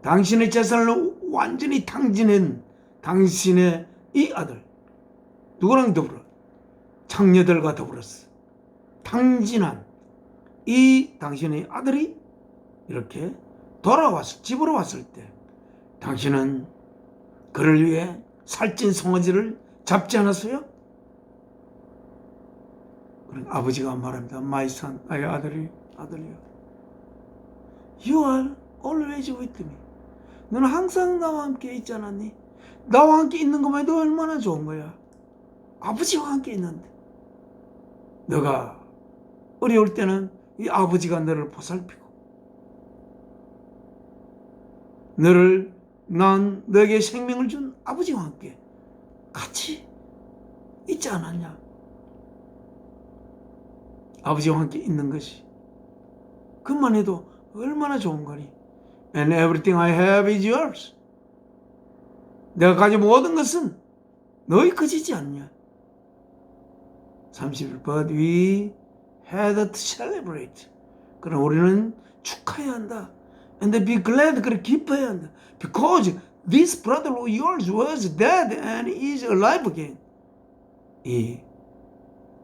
[SPEAKER 1] 당신의 재산을 완전히 탕진한 당신의 이 아들, 누구랑 더불어? 창녀들과 더불어서 탕진한 이 당신의 아들이 이렇게 집으로 왔을 때 당신은 그를 위해 살찐 송아지를 잡지 않았어요? 아버지가 말합니다. My son, 아들이요. You are always with me. 너는 항상 나와 함께 있지 않았니? 나와 함께 있는 것만 해도 얼마나 좋은 거야. 아버지와 함께 있는데. 너가 어려울 때는 이 아버지가 너를 보살피고, 너에게 생명을 준 아버지와 함께 같이 있지 않았냐. 아버지와 함께 있는 것이 그것만 해도 얼마나 좋은 거니. And everything I have is yours. 내가 가진 모든 것은 너희 것이지 않냐. 30일 But we had to celebrate. 그럼 우리는 축하해야 한다. And be glad. 그래 기뻐해야 한다. Because this brother of yours was dead and is alive again. 이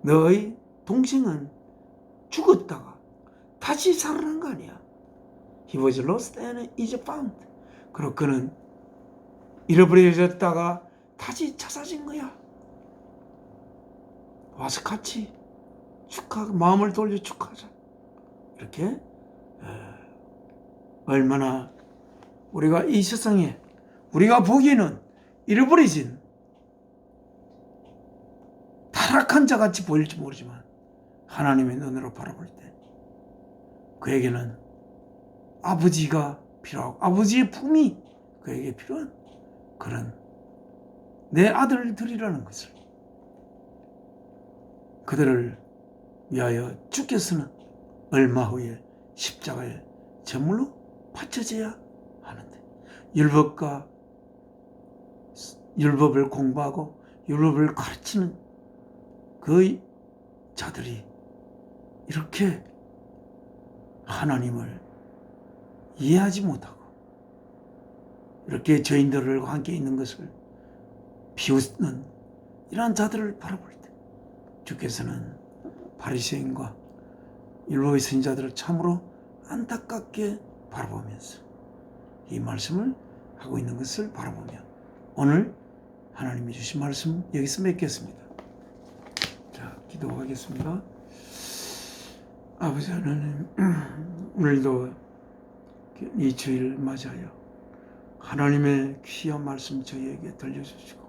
[SPEAKER 1] 너의 동생은 죽었다가 다시 살아난 거 아니야. He was lost and is found. 그리고 그는 잃어버려졌다가 다시 찾아진 거야. 와서 같이 축하하고 마음을 돌려 축하하자. 이렇게 얼마나 우리가 이 세상에 우리가 보기에는 잃어버려진 타락한 자같이 보일지 모르지만 하나님의 눈으로 바라볼 때 그에게는 아버지가 필요하고 아버지의 품이 그에게 필요한 그런 내 아들들이라는 것을 그들을 위하여 주께서는 얼마 후에 십자가에 제물로 바쳐져야 하는데 율법을 공부하고 율법을 가르치는 그 자들이 이렇게 하나님을 이해하지 못하고 이렇게 죄인들과 함께 있는 것을 비웃는 이러한 자들을 바라볼 때 주께서는 바리새인과 율법의 선지자들을 참으로 안타깝게 바라보면서 이 말씀을 하고 있는 것을 바라보며 오늘 하나님이 주신 말씀 여기서 맺겠습니다. 자, 기도하겠습니다. 아버지 하나님, 오늘도 이 주일을 맞이하여 하나님의 귀한 말씀 저희에게 들려주시고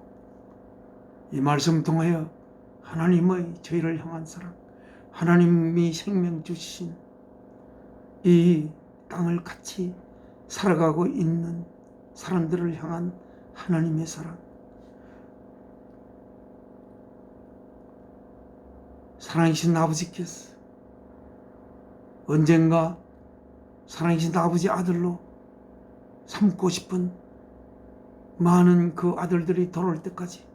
[SPEAKER 1] 이 말씀 통하여 하나님의 저희를 향한 사랑, 하나님이 생명 주신 이 땅을 같이 살아가고 있는 사람들을 향한 하나님의 사랑, 사랑이신 아버지께서 언젠가 사랑이신 아버지 아들로 삼고 싶은 많은 그 아들들이 돌아올 때까지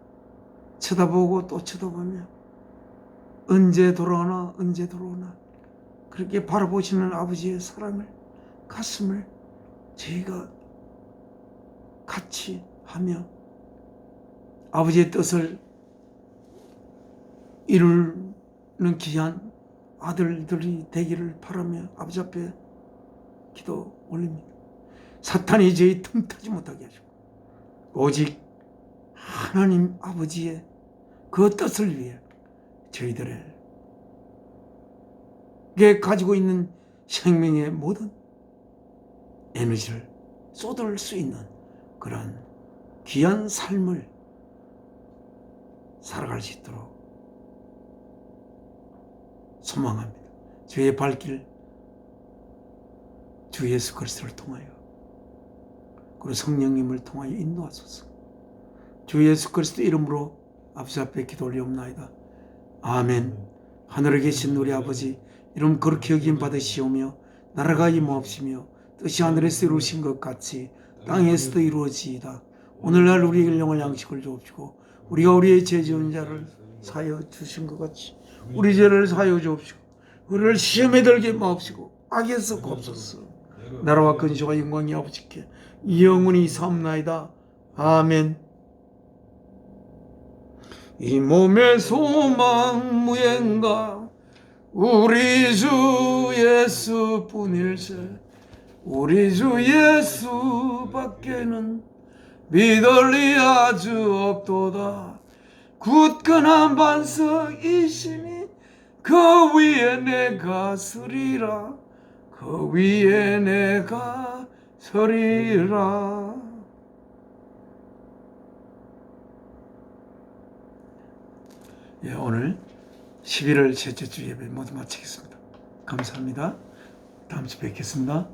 [SPEAKER 1] 쳐다보고 또 쳐다보며 언제 돌아오나 그렇게 바라보시는 아버지의 사랑을 가슴을 저희가 같이 하며 아버지의 뜻을 이루는 귀한 아들들이 되기를 바라며 아버지 앞에 기도 올립니다. 사탄이 저희 틈타지 못하게 하시고 오직 하나님 아버지의 그 뜻을 위해 저희들에게 가지고 있는 생명의 모든 에너지를 쏟을 수 있는 그런 귀한 삶을 살아갈 수 있도록 소망합니다. 주의 발길 주 예수 그리스도를 통하여 그리고 성령님을 통하여 인도하소서. 주 예수 그리스도 이름으로 아버지 앞에 기도 올리옵나이다. 아멘. 하늘에 계신 우리 아버지 이름 거룩히 여김 받으시오며 나라가 임하옵시며 뜻이 하늘에서 이루어진 것 같이 땅에서도 이루어지이다. 오늘날 우리에게 일용할 양식을 주옵시고 우리가 우리의 죄 지은 자를 사하여 주신 것 같이 우리 죄를 사하여 주옵시고 우리를 시험에 들게 마옵시고 악에서 구하옵소서. 나라와 근시와 영광이 아버지께 영원히 삼나이다. 아멘. 이 몸의 소망 무엔가 우리 주 예수뿐일세. 우리 주 예수밖에는 믿을 리 아주 없도다. 굳건한 반석이시니 그 위에 내가 서리라. 그 위에 내가 서리라. 예, 오늘 11월 셋째 주 예배 모두 마치겠습니다. 감사합니다. 다음 주 뵙겠습니다.